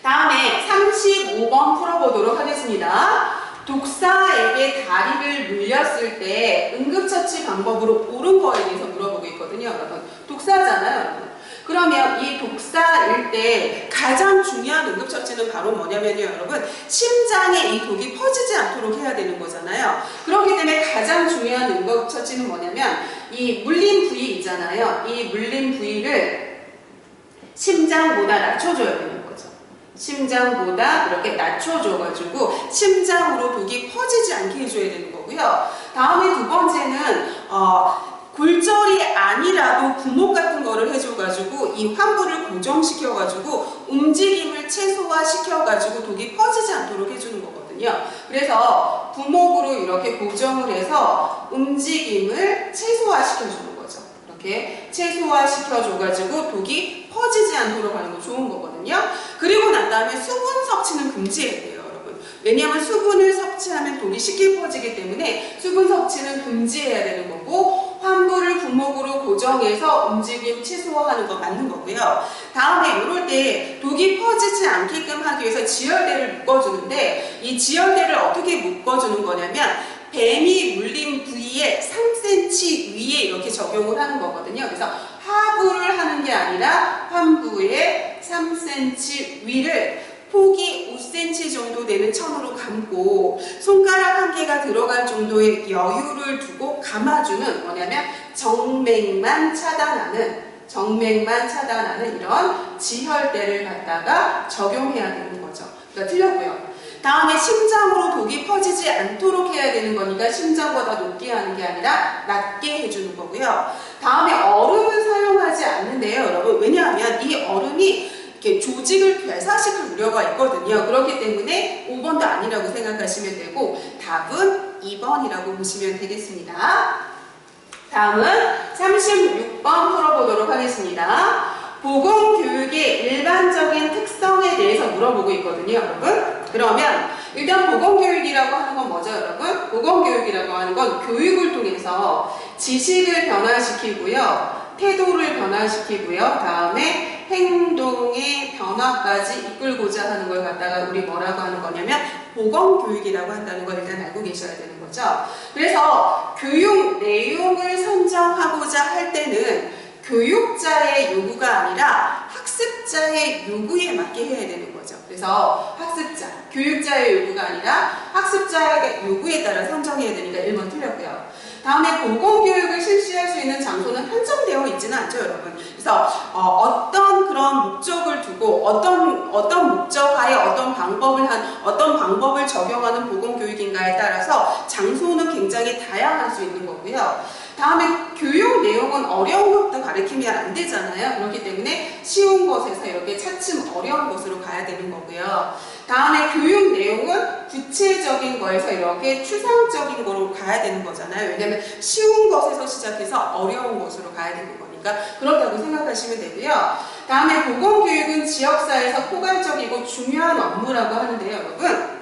다음에 35번 풀어보도록 하겠습니다. 독사에게 다리를 물렸을 때 응급처치 방법으로 옳은 거에 대해서 물어보고 있거든요. 여러분 독사잖아요, 여러분. 그러면 이 독사일 때 가장 중요한 응급처치는 바로 뭐냐면요, 여러분. 심장에 이 독이 퍼지지 않도록 해야 되는 거잖아요. 그렇기 때문에 가장 중요한 응급처치는 뭐냐면 이 물린 부위 있잖아요. 이 물린 부위를 심장보다 낮춰줘야 되는 거죠. 심장보다 이렇게 낮춰줘가지고 심장으로 독이 퍼지지 않게 해줘야 되는 거고요. 다음에 두 번째는 골절이 아니라도 구목 같은 거를 해줘가지고 이 환부를 고정시켜가지고 움직임을 최소화시켜가지고 독이 퍼지지 않도록 해주는 거거든요. 그래서 구목으로 이렇게 고정을 해서 움직임을 최소화시켜주는 거죠. 이렇게 최소화시켜줘가지고 독이 퍼지지 않도록 하는 거 좋은 거거든요. 그리고 난 다음에 수분 섭취는 금지해야 돼요, 여러분. 왜냐하면 수분을 섭취하면 독이 쉽게 퍼지기 때문에 수분 섭취는 금지해야 되는 거고 환부를 구목으로 고정해서 움직임 최소화하는 거 맞는 거고요. 다음에 이럴 때 독이 퍼지지 않게끔 하기 위해서 지혈대를 묶어주는데 이 지혈대를 어떻게 묶어주는 거냐면 뱀이 물린 부위에 3cm 위에 이렇게 적용을 하는 거거든요. 그래서 하부를 하는 게 아니라 환부의 3cm 위를 폭이 5cm 정도 되는 천으로 감고 손가락 한 개가 들어갈 정도의 여유를 두고 감아주는 뭐냐면 정맥만 차단하는 정맥만 차단하는 이런 지혈대를 갖다가 적용해야 되는 거죠. 그러니까 틀렸고요. 다음에 심장으로 독이 퍼지지 않도록 해야 되는 거니까 심장보다 높게 하는 게 아니라 낮게 해주는 거고요. 다음에 얼음을 사용하지 않는데요, 여러분. 왜냐하면 이 얼음이 이렇게 조직을 괴사시킬 우려가 있거든요. 그렇기 때문에 5번도 아니라고 생각하시면 되고 답은 2번이라고 보시면 되겠습니다. 다음은 36번 풀어보도록 하겠습니다. 보건교육의 일반적인 특성에 대해서 물어보고 있거든요, 여러분. 그러면 일단 보건교육이라고 하는 건 뭐죠, 여러분? 보건교육이라고 하는 건 교육을 통해서 지식을 변화시키고요, 태도를 변화시키고요, 다음에 행동의 변화까지 이끌고자 하는 걸 갖다가 우리 뭐라고 하는 거냐면 보건교육이라고 한다는 걸 일단 알고 계셔야 되는 거죠. 그래서 교육 내용을 선정하고자 할 때는 교육자의 요구가 아니라 학습자의 요구에 맞게 해야 되는 거죠. 그래서 학습자, 교육자의 요구가 아니라 학습자의 요구에 따라 선정해야 되니까 1번 틀렸고요. 다음에 보건교육을 실시할 수 있는 장소는 한정되어 있지는 않죠, 여러분. 그래서 어떤 그런 목적을 두고 어떤 목적하에 어떤 방법을 적용하는 보건교육인가에 따라서 장소는 굉장히 다양할 수 있는 거고요. 다음에 교육 내용은 어려운 것도 가르치면 안 되잖아요. 그렇기 때문에 쉬운 것에서 이렇게 차츰 어려운 것으로 가야 되는 거고요. 다음에 교육 내용은 구체적인 거에서 이렇게 추상적인 거로 가야 되는 거잖아요. 왜냐하면 쉬운 것에서 시작해서 어려운 것으로 가야 되는 거니까 그렇다고 생각하시면 되고요. 다음에 보건교육은 지역사회에서 포괄적이고 중요한 업무라고 하는데요, 여러분.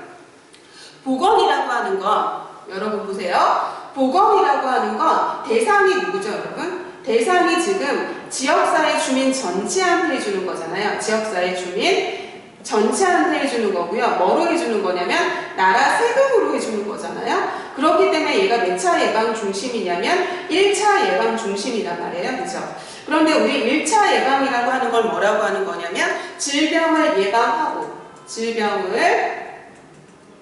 보건이라고 하는 건 여러분 보세요. 보건이라고 하는 건 대상이 누구죠, 여러분? 대상이 지금 지역사회 주민 전체한테 해주는 거잖아요. 지역사회 주민 전체한테 해주는 거고요. 뭐로 해주는 거냐면 나라 세금으로 해주는 거잖아요. 그렇기 때문에 얘가 몇 차 예방 중심이냐면 1차 예방 중심이란 말이에요. 그죠? 그런데 우리 1차 예방이라고 하는 건 뭐라고 하는 거냐면 질병을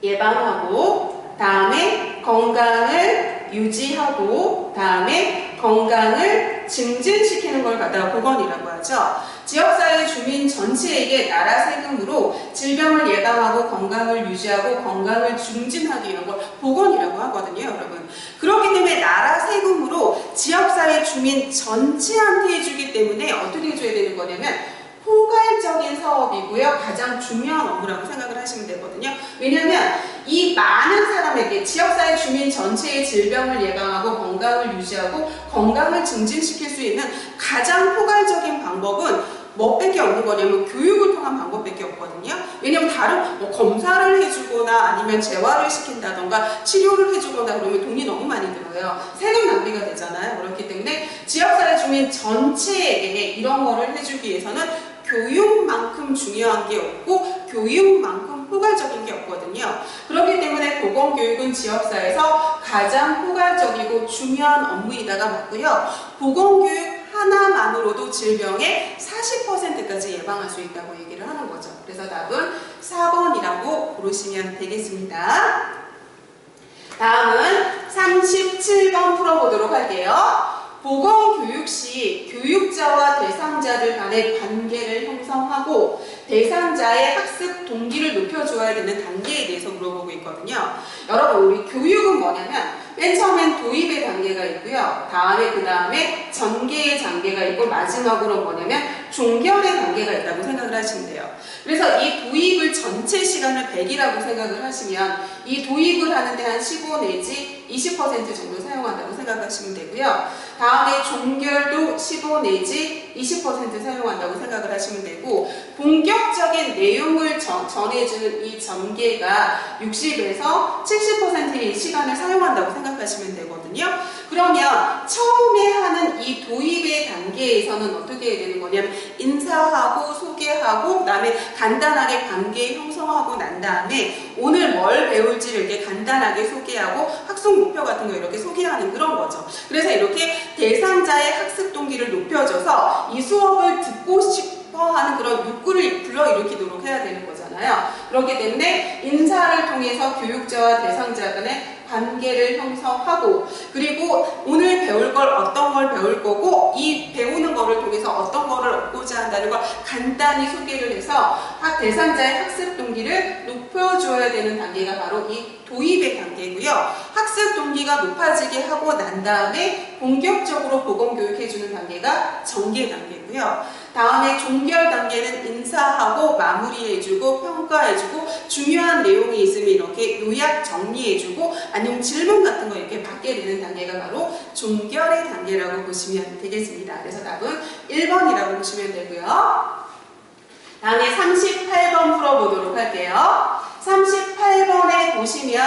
예방하고 다음에 건강을 유지하고 다음에 건강을 증진시키는 걸 갖다가 보건이라고 하죠. 지역사회 주민 전체에게 나라 세금으로 질병을 예방하고 건강을 유지하고 건강을 증진하기 이런 걸 보건이라고 하거든요, 여러분. 그렇기 때문에 나라 세금으로 지역사회 주민 전체한테 해주기 때문에 어떻게 해줘야 되는 거냐면 포괄적인 사업이고요. 가장 중요한 업무라고 생각을 하시면 되거든요. 왜냐하면 이 많은 사람에게 지역사회 주민 전체의 질병을 예방하고 건강을 유지하고 건강을 증진시킬 수 있는 가장 포괄적인 방법은 뭐밖에 없는 거냐면 교육을 통한 방법밖에 없거든요. 왜냐하면 다른 검사를 해주거나 아니면 재활을 시킨다던가 치료를 해주거나 그러면 돈이 너무 많이 들어요. 세금 낭비가 되잖아요. 그렇기 때문에 지역사회 주민 전체에게 이런 거를 해주기 위해서는 교육만큼 중요한 게 없고 교육만큼 포괄적인 게 없거든요. 그렇기 때문에 보건교육은 지역사회에서 가장 포괄적이고 중요한 업무이다가 맞고요. 보건교육 하나만으로도 질병의 40%까지 예방할 수 있다고 얘기를 하는 거죠. 그래서 답은 4번이라고 고르시면 되겠습니다. 다음은 37번 풀어보도록 할게요. 보건교육 시 교육자와 대상자들 간의 관계를 형성하고 대상자의 학습 동기를 높여줘야 되는 단계에 대해서 물어보고 있거든요. 여러분, 우리 교육은 뭐냐면 맨 처음엔 도입의 단계가 있고요. 그 다음에 전개의 단계가 있고 마지막으로 뭐냐면 종결의 단계가 있다고 생각을 하시면 돼요. 그래서 이 도입을 전체 시간을 100이라고 생각을 하시면 이 도입을 하는데 한 15 내지 20% 정도 사용한다고 생각하시면 되고요. 다음에 종결도 15 내지 20% 사용한다고 생각을 하시면 되고 본격적인 내용을 전해주는 이 전개가 60에서 70%의 시간을 사용한다고 생각하시면 되거든요. 그러면 처음에 하는 이 도입의 단계에서는 어떻게 해야 되는 거냐면 인사하고 소개하고 그다음에 간단하게 관계 형성하고 난 다음에 오늘 뭘 배울지를 이렇게 간단하게 소개하고 학습 목표 같은 거 이렇게 소개하는 그런 거죠. 그래서 이렇게 대상자의 학습 동기를 높여줘서 이 수업을 듣고 싶어 싶어 하는 그런 욕구를 불러일으키도록 해야 되는 거잖아요. 그렇기 때문에 인사를 통해서 교육자와 대상자 간의 관계를 형성하고, 그리고 오늘 배울 걸 어떤 걸 배울 거고 이 배우는 거를 통해서 어떤 거를 얻고자 한다는 걸 간단히 소개를 해서 대상자의 학습 동기를 높여줘야 되는 단계가 바로 이 도입의 단계고요. 학습 동기가 높아지게 하고 난 다음에 본격적으로 보건교육해주는 단계가 전개 단계고요. 다음에 종결 단계는 인사하고 마무리해주고 평가해주고 중요한 내용이 있으면 이렇게 요약 정리해주고 아니면 질문 같은 거 이렇게 받게 되는 단계가 바로 종결의 단계라고 보시면 되겠습니다. 그래서 답은 1번이라고 보시면 되고요. 다음에 38번 풀어보도록 할게요. 38번에 보시면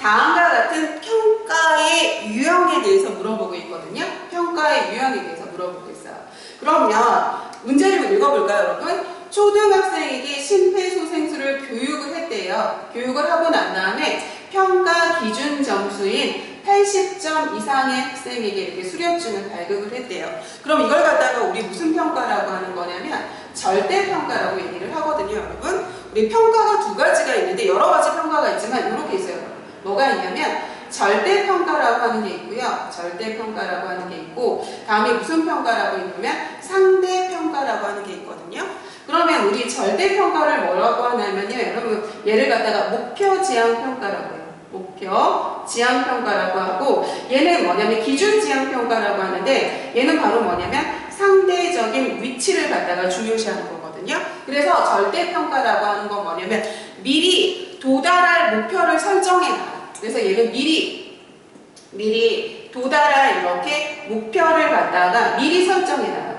다음과 같은 평가의 유형에 대해서 물어보고 있거든요. 평가의 유형에 대해서 물어보고 있어요. 그러면 문제를 읽어볼까요, 여러분? 초등학생에게 심폐소생술을 교육을 했대요. 교육을 하고 난 다음에 평가 기준 점수인 80점 이상의 학생에게 이렇게 수료증을 발급을 했대요. 그럼 이걸 갖다가 우리 무슨 평가라고 하는 거냐면 절대평가라고 얘기를 하거든요, 여러분. 우리 평가가 두 가지가 있는데 여러 가지 평가가 있지만 이렇게 있어요. 뭐가 있냐면 절대평가라고 하는 게 있고요. 절대평가라고 하는 게 있고 다음에 무슨 평가라고 있냐면 상대평가라고 하는 게 있거든요. 그러면 우리 절대평가를 뭐라고 하냐면요. 여러분 얘를 갖다가 목표지향평가라고 해요. 목표지향평가라고 하고 얘는 뭐냐면 기준지향평가라고 하는데 얘는 바로 뭐냐면 상대적인 위치를 갖다가 중요시하는 거거든요. 그래서 절대평가라고 하는 건 뭐냐면 미리 도달할 목표를 설정해놔요. 그래서 얘는 미리 도달할 이렇게 목표를 갖다가 미리 설정해놔요.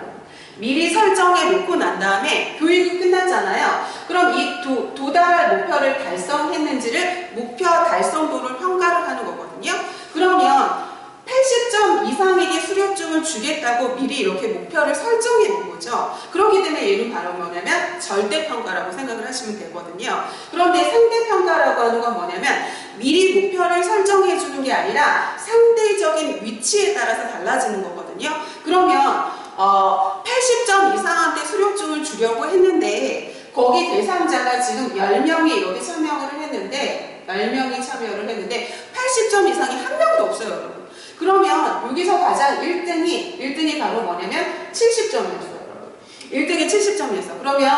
미리 설정해 놓고 난 다음에 교육이 끝났잖아요. 그럼 이 도달할 목표를 달성했는지를 목표 달성도를 평가를 하는 거거든요. 그러면 80점 이상에게 수료증을 주겠다고 미리 이렇게 목표를 설정해 놓은 거죠. 그렇기 때문에 얘는 바로 뭐냐면 절대평가라고 생각을 하시면 되거든요. 그런데 상대평가라고 하는 건 뭐냐면 미리 목표를 설정해 주는 게 아니라 상대적인 위치에 따라서 달라지는 거거든요. 그러면 80점 이상한테 수료증을 주려고 했는데 거기 대상자가 지금 10명이 이렇게 참여를 했는데 10명이 참여를 했는데 80점 이상이 한 명도 없어요, 여러분. 그러면 여기서 가장 1등이 바로 뭐냐면 70점이었어요, 여러분. 1등이 70점이었어. 그러면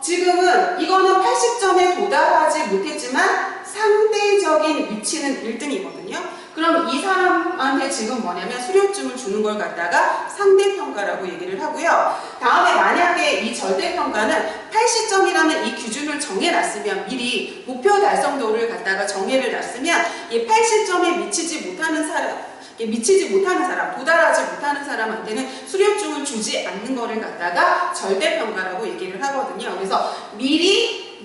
지금은 이거는 80점에 도달하지 못했지만 상대적인 위치는 1등이거든요. 그럼 이 사람한테 지금 뭐냐면 수료증을 주는 걸 갖다가 상대평가라고 얘기를 하고요. 다음에 만약에 이 절대평가는 80점이라는 이 기준을 정해놨으면 미리 목표 달성도를 갖다가 정해를 놨으면 이 80점에 미치지 못하는 사람, 도달하지 못하는 사람한테는 수료증을 주지 않는 거를 갖다가 절대평가라고 얘기를 하거든요. 그래서 미리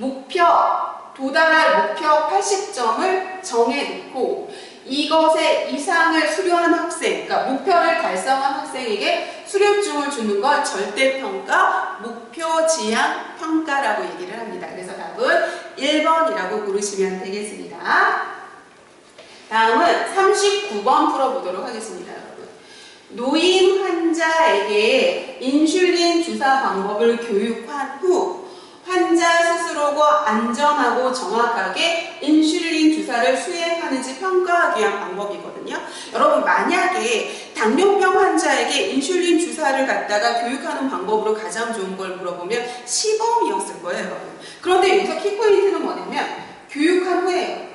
도달할 목표 80점을 정해놓고 이것의 이상을 수료한 학생, 그러니까 목표를 달성한 학생에게 수료증을 주는 건 절대평가, 목표지향평가라고 얘기를 합니다. 그래서 답은 1번이라고 고르시면 되겠습니다. 다음은 39번 풀어보도록 하겠습니다, 여러분. 노인 환자에게 인슐린 주사 방법을 교육한 후 환자 스스로가 안전하고 정확하게 인슐린 주사를 수행하는지 평가하기 위한 방법이거든요. 여러분 만약에 당뇨병 환자에게 인슐린 주사를 갖다가 교육하는 방법으로 가장 좋은 걸 물어보면 시범이었을 거예요, 여러분. 그런데 여기서 키포인트는 뭐냐면 교육한 후에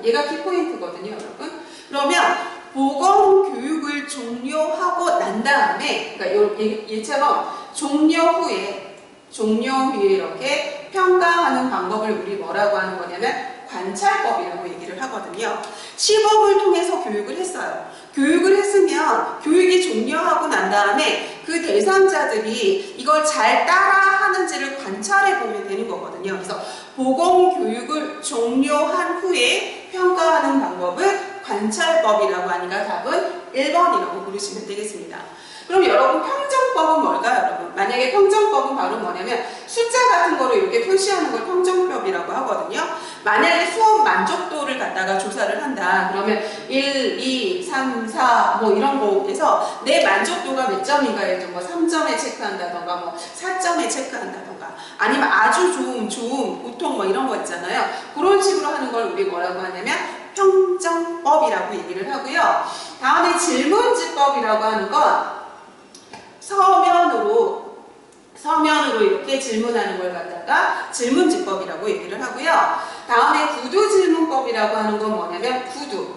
얘가 키포인트거든요, 여러분. 그러면 보건교육을 종료하고 난 다음에 그러니까 얘처럼 종료 후에 이렇게 평가하는 방법을 우리 뭐라고 하는 거냐면 관찰법이라고 얘기를 하거든요. 시범을 통해서 교육을 했어요. 교육을 했으면 교육이 종료하고 난 다음에 그 대상자들이 이걸 잘 따라하는지를 관찰해 보면 되는 거거든요. 그래서 보건교육을 종료한 후에 평가하는 방법을 관찰법이라고 하니까 답은 1번이라고 부르시면 되겠습니다. 그럼 여러분 평정법은 뭘까요, 여러분? 만약에 평정법은 바로 뭐냐면 숫자 같은 거로 이렇게 표시하는 걸 평정법이라고 하거든요. 만약에 수업 만족도를 갖다가 조사를 한다. 한다. 그러면 1, 2, 3, 4 뭐 이런 거에서 내 만족도가 몇 점인가에 좀 뭐 3점에 체크한다던가 뭐 4점에 체크한다던가 아니면 아주 좋음, 보통 뭐 이런 거 있잖아요. 그런 식으로 하는 걸 우리 뭐라고 하냐면 평점법이라고 얘기를 하고요. 다음에 질문지법이라고 하는 건 서면으로 이렇게 질문하는 걸 갖다가 질문지법이라고 얘기를 하고요. 다음에 구두질문법이라고 하는 건 뭐냐면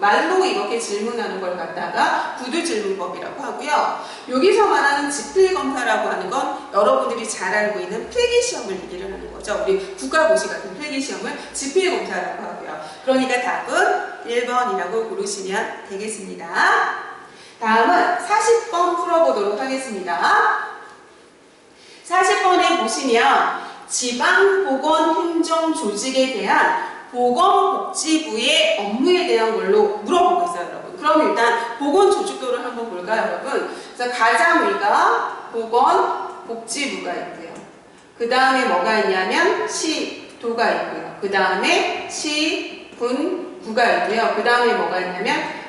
말로 이렇게 질문하는 걸 갖다가 구두질문법이라고 하고요. 여기서 말하는 지필검사라고 하는 건 여러분들이 잘 알고 있는 필기시험을 얘기를 하는 거죠. 우리 국가고시 같은 필기시험을 지필검사라고 하고요. 그러니까 답은 1번이라고 고르시면 되겠습니다. 다음은 40번 풀어보도록 하겠습니다. 40번에 보시면 지방보건행정조직에 대한 보건복지부의 업무에 대한 걸로 물어보고 있어요, 여러분. 그럼 일단 보건조직도를 한번 볼까요, 여러분? 그래서 가장 위가 보건복지부가 있고요. 그 다음에 뭐가 있냐면 시도가 있고요. 그 다음에 시군구가 있고요. 그 다음에 뭐가 있냐면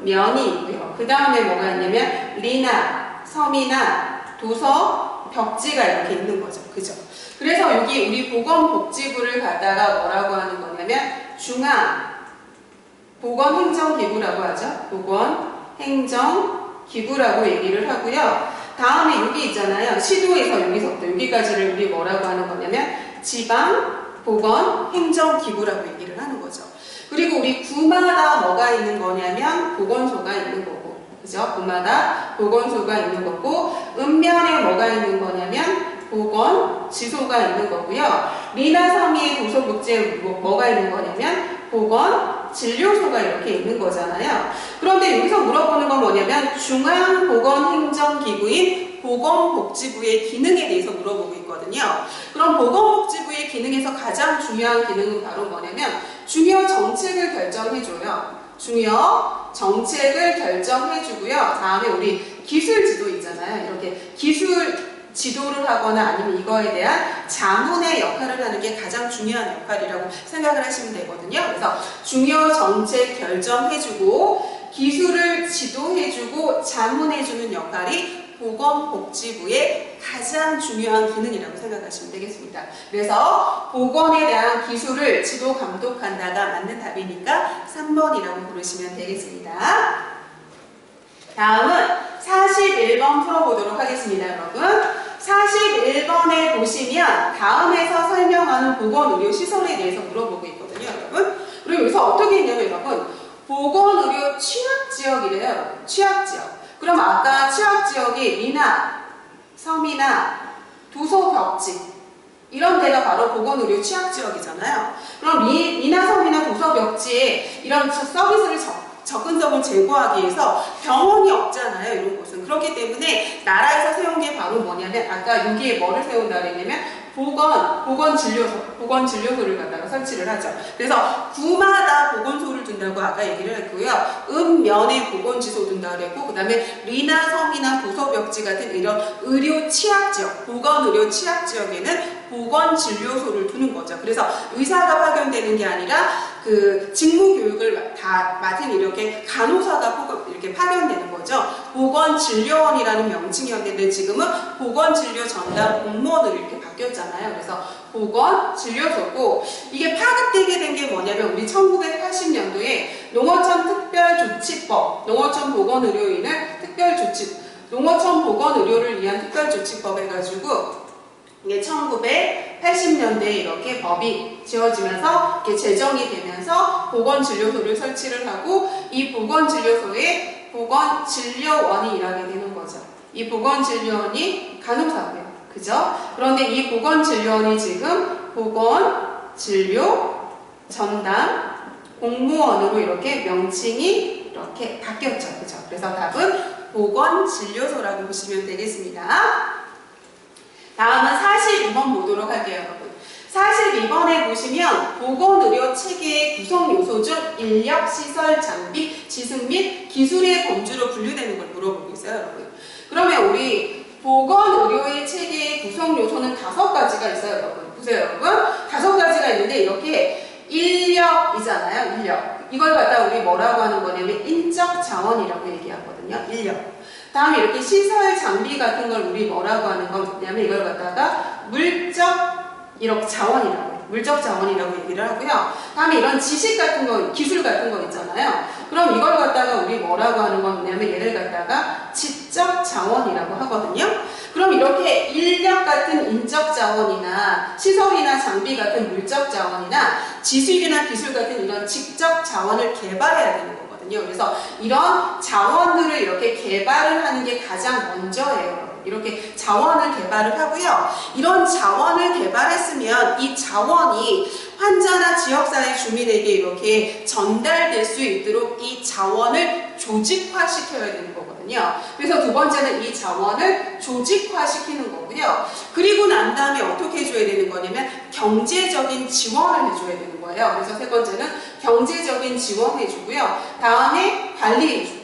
면이 있고요. 그 다음에 뭐가 있냐면 리나, 섬이나 도서, 벽지가 이렇게 있는 거죠. 그죠? 그래서 여기 우리 보건복지부를 갖다가 뭐라고 하는 거냐면 중앙보건행정기구라고 하죠. 보건행정기구라고 얘기를 하고요. 다음에 여기 있잖아요. 시도에서 여기서부터 여기까지를 우리 뭐라고 하는 거냐면 지방보건행정기구라고 얘기를 하는 거죠. 그리고 우리 구마다 뭐가 있는 거냐면 보건소가 있는 거고, 그죠? 구마다 보건소가 있는 거고, 읍면에 뭐가 있는 거냐면 보건지소가 있는 거고요. 리나섬의 도서복지에 뭐가 있는 거냐면 보건진료소가 이렇게 있는 거잖아요. 그런데 여기서 물어보는 건 뭐냐면 중앙보건행정기구인 보건복지부의 기능에 대해서 물어보고 있거든요. 그럼 보건복지부의 기능에서 가장 중요한 기능은 바로 뭐냐면 중요 정책을 결정해줘요. 중요 정책을 결정해주고요. 다음에 우리 기술지도 있잖아요. 이렇게 기술 지도를 하거나 아니면 이거에 대한 자문의 역할을 하는 게 가장 중요한 역할이라고 생각을 하시면 되거든요. 그래서 중요 정책 결정해주고 기술을 지도해주고 자문해주는 역할이 보건복지부의 가장 중요한 기능이라고 생각하시면 되겠습니다. 그래서 보건에 대한 기술을 지도 감독한다가 맞는 답이니까 3번이라고 부르시면 되겠습니다. 다음은 41번 풀어보도록 하겠습니다, 여러분. 41번에 보시면 다음에서 설명하는 보건의료시설에 대해서 물어보고 있거든요, 여러분. 그리고 여기서 어떻게 했냐면 여러분, 보건의료 취약지역이래요, 여러분. 취약지역. 그럼 아까 취약지역이 리나, 섬이나 도서, 벽지 이런 데가 바로 보건의료 취약지역이잖아요. 그럼 리나, 섬이나 도서, 벽지에 이런 서비스를 접근성을 제고하기 위해서 병원이 없잖아요. 이런 곳은. 그렇기 때문에 나라에서 세운 게 바로 뭐냐면 아까 여기에 뭐를 세운다 그랬냐면 보건진료소를 갖다가 설치를 하죠. 그래서 구마다 보건소를 둔다고 아까 얘기를 했고요. 읍면에 보건지소 둔다 그랬고, 그 다음에 리나, 섬이나 도서벽지 같은 이런 의료 취약지역, 보건의료 취약지역에는 보건진료소를 두는 거죠. 그래서 의사가 파견되는 게 아니라 그 직무교육을 다 맡은 이렇게 간호사가 이렇게 파견되는 거죠. 보건진료원이라는 명칭이었는데 지금은 보건진료전담 공무원으로 이렇게 바뀌었잖아요. 그래서 보건진료소고, 이게 파급되게 된 게 뭐냐면 우리 1980년도에 농어촌 특별조치법, 농어촌 보건의료인을 농어촌 보건의료를 위한 특별조치법 해가지고 이게 1980년대에 이렇게 법이 지어지면서 이렇게 제정이 되면서 보건진료소를 설치를 하고, 이 보건진료소에 보건진료원이 일하게 되는 거죠. 이 보건진료원이 간호사고요. 그죠? 그런데 이 보건진료원이 지금 보건진료 전담 공무원으로 이렇게 명칭이 이렇게 바뀌었죠. 그죠? 그래서 답은 보건진료소라고 보시면 되겠습니다. 다음은 42번 보도록 할게요, 여러분. 42번에 보시면 보건의료 체계의 구성 요소 중 인력, 시설, 장비, 지식 및 기술의 범주로 분류되는 걸 물어보고 있어요, 여러분. 그러면 우리 보건의료의 체계의 구성 요소는 5가지가 있어요, 여러분. 보세요, 여러분. 5가지가 있는데 이렇게 인력이잖아요, 인력. 이걸 갖다 우리 뭐라고 하는 거냐면 인적 자원이라고 얘기하거든요. 인력. 다음에 이렇게 시설 장비 같은 걸 우리 뭐라고 하는 거냐면 이걸 갖다가 물적 이렇게 자원이라고 물적 자원이라고 얘기를 하고요. 다음에 이런 지식 같은 거, 기술 같은 거 있잖아요. 그럼 이걸 갖다가 우리 뭐라고 하는 거냐면 얘를 갖다가 지적 자원이라고 하거든요. 그럼 이렇게 인력 같은 인적 자원이나 시설이나 장비 같은 물적 자원이나 지식이나 기술 같은 이런 지적 자원을 개발해야 되는 거거든요. 그래서 이런 자원들을 이렇게 개발을 하는 게 가장 먼저예요. 이렇게 자원을 개발을 하고요. 이런 자원을 개발했으면 이 자원이 환자나 지역사회 주민에게 이렇게 전달될 수 있도록 이 자원을 조직화시켜야 되는 거거든요. 그래서 두 번째는 이 자원을 조직화시키는 거고요. 그리고 난 다음에 어떻게 해줘야 되는 거냐면 경제적인 지원을 해줘야 되는 거예요. 그래서 세 번째는 경제적인 지원해주고요. 다음에 관리해주고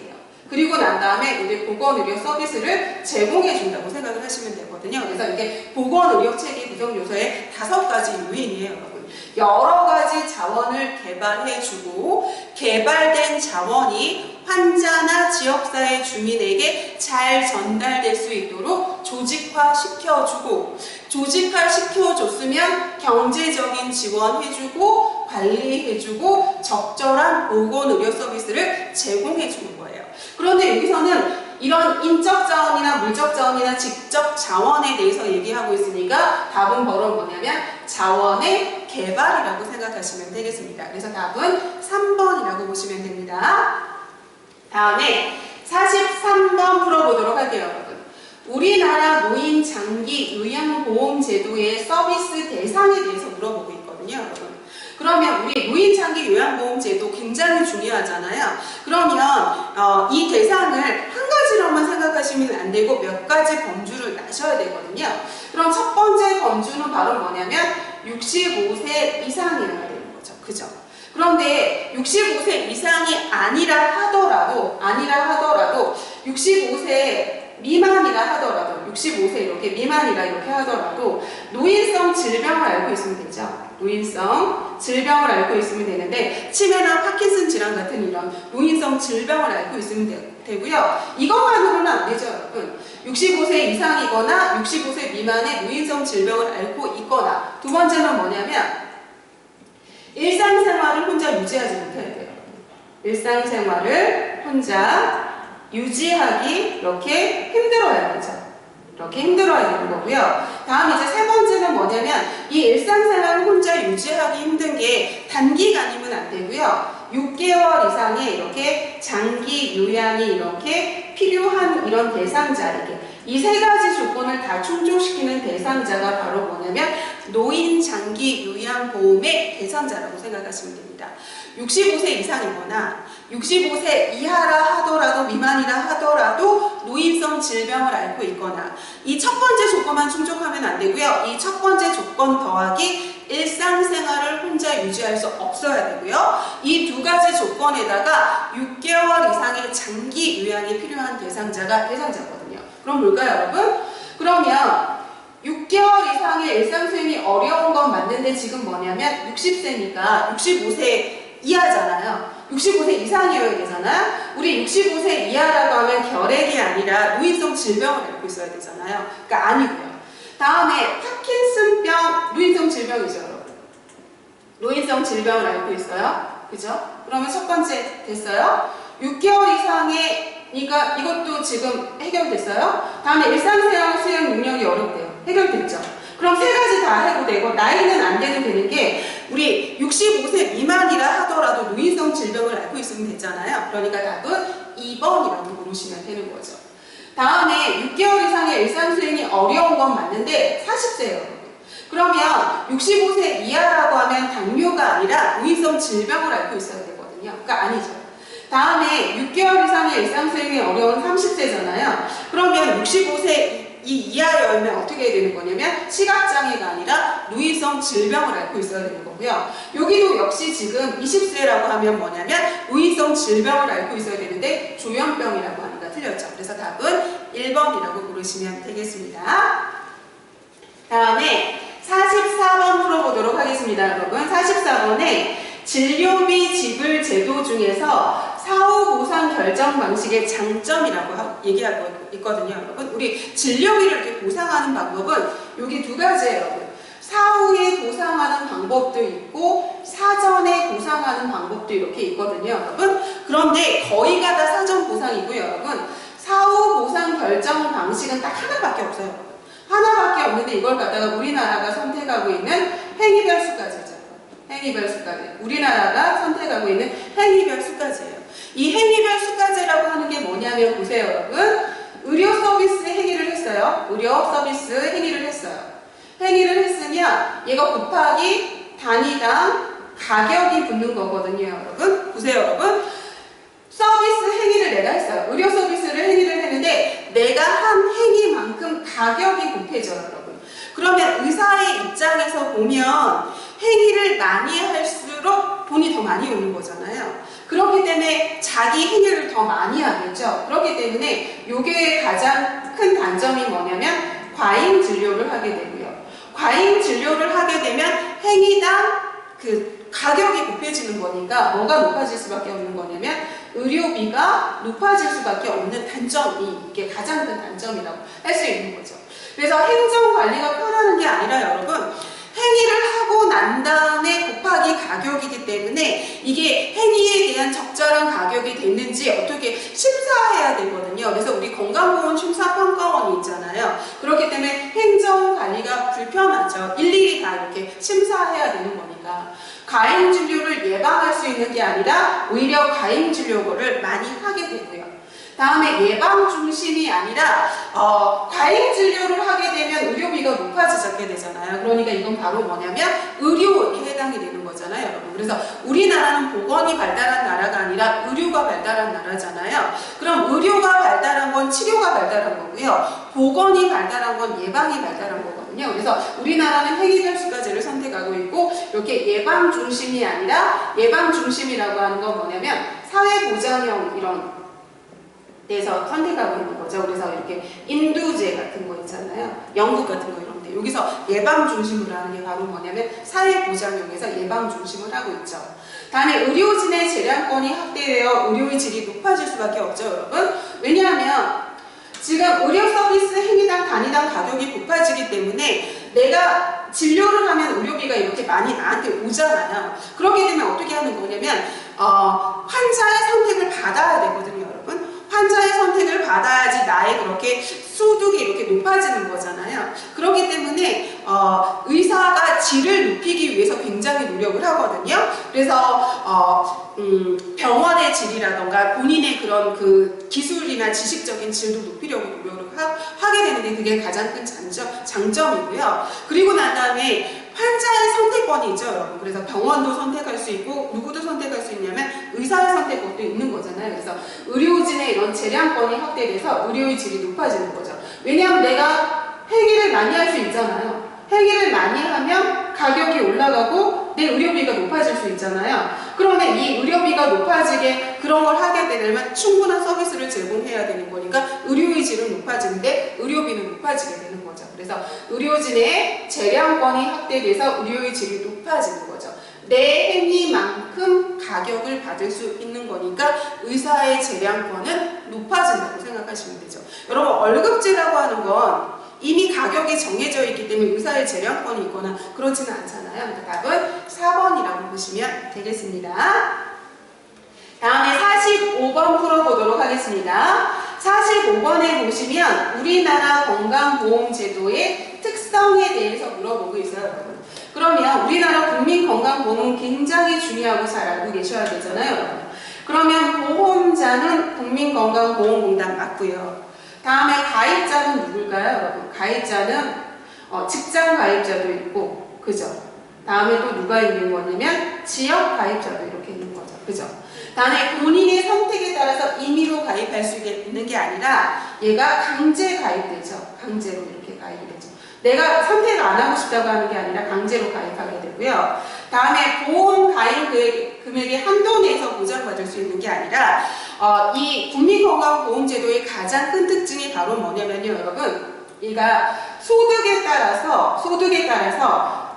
그리고 난 다음에 우리 보건의료 서비스를 제공해준다고 생각을 하시면 되거든요. 그래서 이게 보건의료 체계 구성 요소의 5가지 요인이에요, 여러분. 여러 가지 자원을 개발해주고 개발된 자원이 환자나 지역사회 주민에게 잘 전달될 수 있도록 조직화시켜주고 조직화시켜줬으면 경제적인 지원해주고 관리해주고 적절한 보건의료 서비스를 제공해주는 거예요. 그런데 여기서는 이런 인적 자원이나 물적 자원이나 직접 자원에 대해서 얘기하고 있으니까 답은 바로 뭐냐면 자원의 개발이라고 생각하시면 되겠습니다. 그래서 답은 3번이라고 보시면 됩니다. 다음에 43번 풀어보도록 할게요, 여러분. 우리나라 노인 장기 요양보험제도의 서비스 대상에 대해서 물어보고 있거든요, 여러분. 그러면 우리 노인 장기 요양보험제도 굉장히 중요하잖아요. 그러면 이 대상을 한 가지로만 생각하시면 안 되고 몇 가지 범주를 나셔야 되거든요. 그럼 첫 번째 범주는 바로 뭐냐면 65세 이상이어야 되는 거죠. 그죠? 그런데 65세 이상이 아니라 하더라도 65세 미만이라 하더라도 65세 이렇게 미만이라 이렇게 하더라도 노인성 질병을 알고 있으면 되죠. 노인성 질병을 알고 있으면 되는데 치매나 파킨슨 질환 같은 이런 노인성 질병을 알고 있으면 되고요. 이것만으로는 안 되죠, 여러분. 65세 이상이거나 65세 미만의 노인성 질병을 앓고 있거나 두 번째는 뭐냐면 일상생활을 혼자 유지하지 못해야 돼요. 일상생활을 혼자 유지하기 이렇게 힘들어야 되죠. 이렇게 힘들어야 되는 거고요. 다음 이제 세 번째는 뭐냐면 이 일상생활을 혼자 유지하기 힘든 게 단기간이면 안 되고요. 6개월 이상의 이렇게 장기 요양이 이렇게 필요한 이런 대상자에게 이 세 가지 조건을 다 충족시키는 대상자가 바로 뭐냐면 노인 장기 요양보험의 대상자라고 생각하시면 됩니다. 65세 이상이거나 65세 이하라 하더라도 미만이라 하더라도 노인성 질병을 앓고 있거나 이 첫 번째 조건만 충족하면 안 되고요. 이 첫 번째 조건 더하기 일상생활을 혼자 유지할 수 없어야 되고요. 이 두 가지 조건에다가 6개월 이상의 장기 요양이 필요한 대상자거든요. 그럼 뭘까요, 여러분? 그러면 6개월 이상의 일상수행이 어려운 건 맞는데 지금 뭐냐면 60세니까 65세 이하잖아요. 65세 이상이어야 되잖아요. 우리 65세 이하라고 하면 결핵이 아니라 노인성 질병을 앓고 있어야 되잖아요. 그러니까 아니고요. 다음에 파킨슨병 노인성 질병이죠, 여러분. 노인성 질병을 앓고 있어요. 그죠? 그러면 첫 번째 됐어요. 6개월 이상의 그러니까 이것도 지금 해결됐어요. 다음에 일상생활 수행 능력이 어렵대요. 해결됐죠. 그럼 세 가지 다 해결되고 나이는 안 돼도 되는 게 우리 65세 미만이라 하더라도 노인성 질병을 앓고 있으면 되잖아요. 그러니까 답은 2번이라고 고르시면 되는 거죠. 다음에 6개월 이상의 일상수행이 어려운 건 맞는데 40세예요. 그러면 65세 이하라고 하면 당뇨가 아니라 노인성 질병을 앓고 있어야 되거든요. 그러니까 아니죠. 다음에 6개월 이상의 일상수행이 어려운 30세잖아요. 그러면 65세 이하여면 어떻게 해야 되는 거냐면 시각장애가 아니라 노인성 질병을 앓고 있어야 되는 거고요. 여기도 역시 지금 20세라고 하면 뭐냐면 노인성 질병을 앓고 있어야 되는데 조현병이라고 하니까 틀렸죠. 그래서 답은 1번이라고 고르시면 되겠습니다. 다음에 44번 풀어보도록 하겠습니다. 여러분 44번에 진료비 지불 제도 중에서 사후 보상 결정 방식의 장점이라고 얘기하고 있거든요, 여러분. 우리 진료비를 이렇게 보상하는 방법은 여기 두 가지예요, 여러분. 사후에 보상하는 방법도 있고 사전에 보상하는 방법도 이렇게 있거든요, 여러분. 그런데 거의가 다 사전 보상이고요, 여러분. 사후 보상 결정 방식은 딱 하나밖에 없어요, 여러분. 하나밖에 없는데 이걸 갖다가 우리나라가 선택하고 있는 행위별 수까지죠. 행위별 수까지. 우리나라가 선택하고 있는 행위별 수까지예요. 이 행위별 수까지라고 하는 게 뭐냐면 보세요, 여러분. 의료 서비스 행위를 했어요. 의료 서비스 행위를 했어요. 행위를 했으면 얘가 곱하기 단위당 가격이 붙는 거거든요, 여러분. 보세요, 여러분. 서비스 행위를 내가 했어요. 의료 서비스를 행위를 했는데 내가 한 행위만큼 가격이 곱해져요, 여러분. 그러면 의사의 입장에서 보면 행위를 많이 할수록 돈이 더 많이 오는 거잖아요. 그렇기 때문에 자기 행위를 더 많이 하겠죠. 그렇기 때문에 이게 가장 큰 단점이 뭐냐면 과잉 진료를 하게 되고요. 과잉 진료를 하게 되면 행위당 그 가격이 곱해지는 거니까 뭐가 높아질 수밖에 없는 거냐면 의료비가 높아질 수밖에 없는 단점이 이게 가장 큰 단점이라고 할 수 있는 거죠. 그래서 행정관리가 편하는 게 아니라 여러분 행위를 하고 난 다음에 곱하기 가격이기 때문에 이게 행위에 대한 적절한 가격이 됐는지 어떻게 심사해야 되거든요. 그래서 우리 건강보험 심사평가원이 있잖아요. 그렇기 때문에 행정관리가 불편하죠. 일일이 다 이렇게 심사해야 되는 거니까. 과잉 진료를 예방할 수 있는 게 아니라 오히려 과잉 진료를 많이 하게 되고요. 다음에 예방 중심이 아니라 과잉 진료를 하게 되면 의료비가 높아지게 되잖아요. 그러니까 이건 바로 뭐냐면 의료원이 해당이 되는 거잖아요, 여러분. 그래서 우리나라는 보건이 발달한 나라가 아니라 의료가 발달한 나라잖아요. 그럼 의료가 발달한 건 치료가 발달한 거고요. 보건이 발달한 건 예방이 발달한 거거든요. 그래서 우리나라는 행위별 수까지를 선택하고 있고 이렇게 예방 중심이 아니라 예방 중심이라고 하는 건 뭐냐면 사회보장형 이런 데서 선택하고 있는 거죠. 그래서 이렇게 인두제 같은 거 있잖아요. 영국 같은 거 이런 데. 여기서 예방 중심으로 하는 게 바로 뭐냐면 사회보장용에서 예방 중심을 하고 있죠. 다음에 의료진의 재량권이 확대되어 의료의 질이 높아질 수밖에 없죠, 여러분. 왜냐하면 지금 의료 서비스 행위당 단위당 가격이 높아지기 때문에 내가 진료를 하면 의료비가 이렇게 많이 나한테 오잖아요. 그렇게 되면 어떻게 하는 거냐면 환자의 선택을 받아야 되거든요, 여러분. 환자의 선택을 받아야지 나의 그렇게 소득이 이렇게 높아지는 거잖아요. 그렇기 때문에 의사가 질을 높이기 위해서 굉장히 노력을 하거든요. 그래서 병원의 질이라던가 본인의 그런 그 기술이나 지식적인 질도 높이려고 노력을 하게 되는데 그게 가장 큰 장점이고요. 그리고 난 다음에 환자의 선택권이 있죠, 여러분. 그래서 병원도 선택할 수 있고 누구도 선택할 수 있냐면 의사의 선택권도 있는 거잖아요. 그래서 의료진의 이런 재량권이 확대돼서 의료의 질이 높아지는 거죠. 왜냐하면 내가 행위를 많이 할 수 있잖아요. 행위를 많이 하면 가격이 올라가고 내 의료비가 높아질 수 있잖아요. 그러면 이 의료비가 높아지게 그런 걸 하게 되려면 충분한 서비스를 제공해야 되는 거니까 의료의 질은 높아지는데 의료비는 높아지게 되는 거죠. 그래서 의료진의 재량권이 확대돼서 의료의 질이 높아지는 거죠. 내 행위만큼 가격을 받을 수 있는 거니까 의사의 재량권은 높아진다고 생각하시면 되죠. 여러분 월급제라고 하는 건 이미 가격이 정해져 있기 때문에 의사의 재량권이 있거나 그렇지는 않잖아요. 그러니까 답은 4번이라고 보시면 되겠습니다. 다음에 45번 풀어보도록 하겠습니다. 45번에 보시면 우리나라 건강보험제도의 특성에 대해서 물어보고 있어요, 여러분. 그러면 우리나라 국민건강보험은 굉장히 중요하고 잘 알고 계셔야 되잖아요, 여러분. 그러면 보험자는 국민건강보험공단 맞고요. 다음에 가입자는 누굴까요, 여러분? 가입자는 직장 가입자도 있고, 그죠? 다음에 또 누가 있는 거냐면 지역 가입자도 이렇게 있는 거죠, 그죠? 다음에 본인의 선택에 따라서 임의로 가입할 수 있는 게 아니라 얘가 강제 가입되죠. 강제로 이렇게 가입이 되죠. 내가 선택을 안 하고 싶다고 하는 게 아니라 강제로 가입하게 되고요. 다음에 보험 가입 금액의 한도 내에서 보장받을 수 있는 게 아니라 이 국민건강보험제도의 가장 큰 특징이 바로 뭐냐면요, 여러분. 얘가 소득에 따라서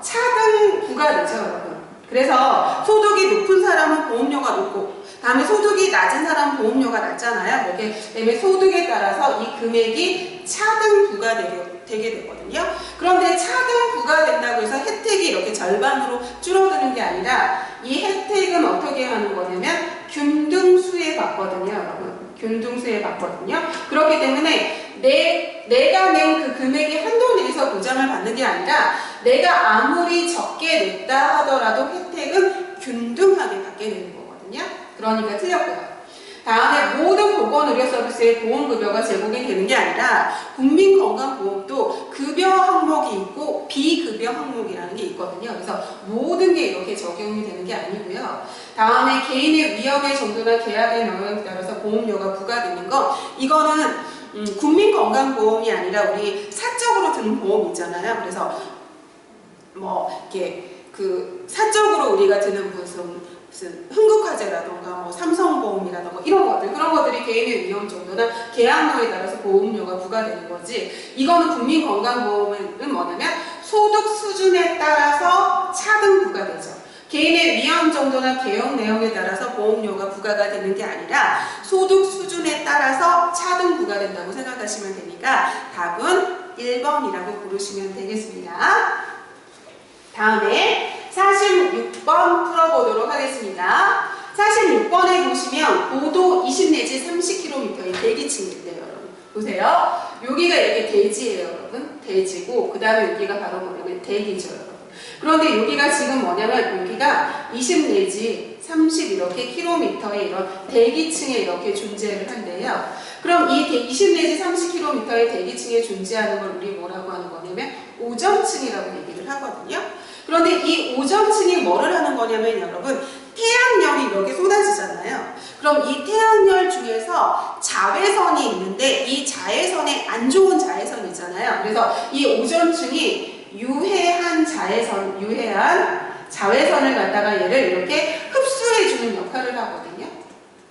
차등 부과되죠, 여러분. 그래서 소득이 높은 사람은 보험료가 높고, 다음에 소득이 낮은 사람은 보험료가 낮잖아요. 그렇게 때문에 소득에 따라서 이 금액이 차등 부과되게 되거든요. 그런데 차등 부과된다고 해서 혜택이 이렇게 절반으로 줄어드는 게 아니라 이 혜택은 어떻게 하는 거냐면 균등수에 받거든요, 여러분. 균등수에 받거든요. 그렇기 때문에 내가 낸 그 금액이 한도 내에서 보장을 받는 게 아니라 내가 아무리 적게 냈다 하더라도 혜택은 균등하게 받게 되는 거거든요. 그러니까 틀렸고요. 다음에 모든 보건의료 서비스의 보험급여가 제공이 되는 게 아니라 국민건강보험도 급여 항목이 있고 비급여 항목이라는 게 있거든요. 그래서 모든 게 이렇게 적용이 되는 게 아니고요. 다음에 개인의 위험의 정도나 계약의 영역에 따라서 보험료가 부과되는 거, 이거는 국민건강보험이 아니라 우리 사적으로 드는 보험 있잖아요. 그래서 뭐 이렇게 그 사적으로 우리가 드는 무슨 흥국화재라던가 뭐 삼성보험이라던가 이런 것들, 그런 것들이 개인의 위험 정도나 계약료에 따라서 보험료가 부과되는 거지, 이거는 국민건강보험은 뭐냐면 소득 수준에 따라서 차등 부과되죠. 개인의 위험 정도나 계약 내용에 따라서 보험료가 부과가 되는 게 아니라 소득 수준에 따라서 차등 부과된다고 생각하시면 되니까 답은 1번이라고 부르시면 되겠습니다. 다음에 46번 풀어보도록 하겠습니다. 46번에 보시면 고도 20 내지 30km의 대기층인데요, 여러분. 보세요. 여기가 이렇게 대지예요, 여러분. 대지고, 그 다음에 여기가 바로 뭐냐면 대기죠, 여러분. 그런데 여기가 지금 뭐냐면 여기가 20 내지 30 이렇게 킬로미터의 이런 대기층에 이렇게 존재를 한대요. 그럼 이 20 내지 30km의 대기층에 존재하는 걸 우리 뭐라고 하는 거냐면 오점층이라고 얘기를 하거든요. 그런데 이 오점층이 뭐를 하는 거냐면 여러분, 태양열이 이렇게 쏟아지잖아요. 그럼 이 태양열 중에서 자외선이 있는데 이 자외선에 안 좋은 자외선이 있잖아요. 그래서 이 오점층이 유해한 자외선을 갖다가 얘를 이렇게 흡수해주는 역할을 하거든요.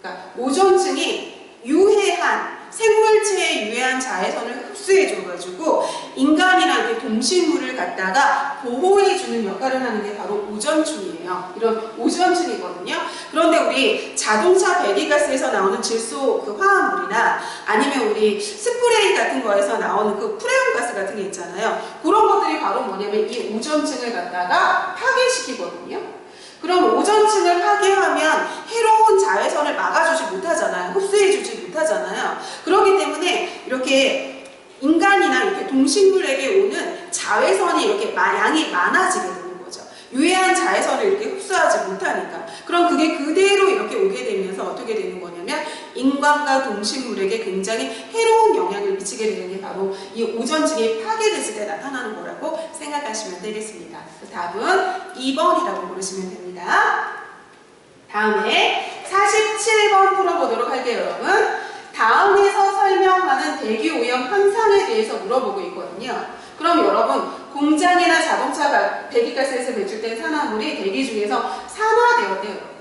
그러니까 오존층이 유해한 생물체에 유해한 자외선을 흡수해줘가지고 인간이나 이렇게 동식물을 갖다가 보호해주는 역할을 하는 게 바로 오존층이에요. 이런 오존층이거든요. 그런데 우리 자동차 배기가스에서 나오는 질소 그 화합물이나 아니면 우리 스프레이 같은 거에서 나오는 그 프레온가스 같은 게 있잖아요. 그런 것들이 바로 뭐냐면 이 오존층을 갖다가 파괴시키거든요. 그럼 오존층을 파괴하면 해로운 자외선을 막아주지 못하잖아요. 흡수해주지 못하잖아요. 그렇기 때문에 이렇게 인간이나 이렇게 동식물에게 오는 자외선이 이렇게 양이 많아지게 되는 거죠. 유해한 자외선을 이렇게 흡수하지 못하니까. 그럼 그게 그대로 이렇게 오게 되면서 어떻게 되는 거냐면 인간과 동식물에게 굉장히 해로운 영향을 미치게 되는 게 바로 이 오존층이 파괴됐을 때 나타나는 거라고 생각하시면 되겠습니다. 답은 2번이라고 부르시면 됩니다. 다음에 47번 풀어보도록 할게요, 여러분. 다음에서 설명하는 대기오염 현상에 대해서 물어보고 있거든요. 그럼 여러분, 공장이나 자동차 배기가스에서 배출된 산화물이 대기 중에서 산화되었대요.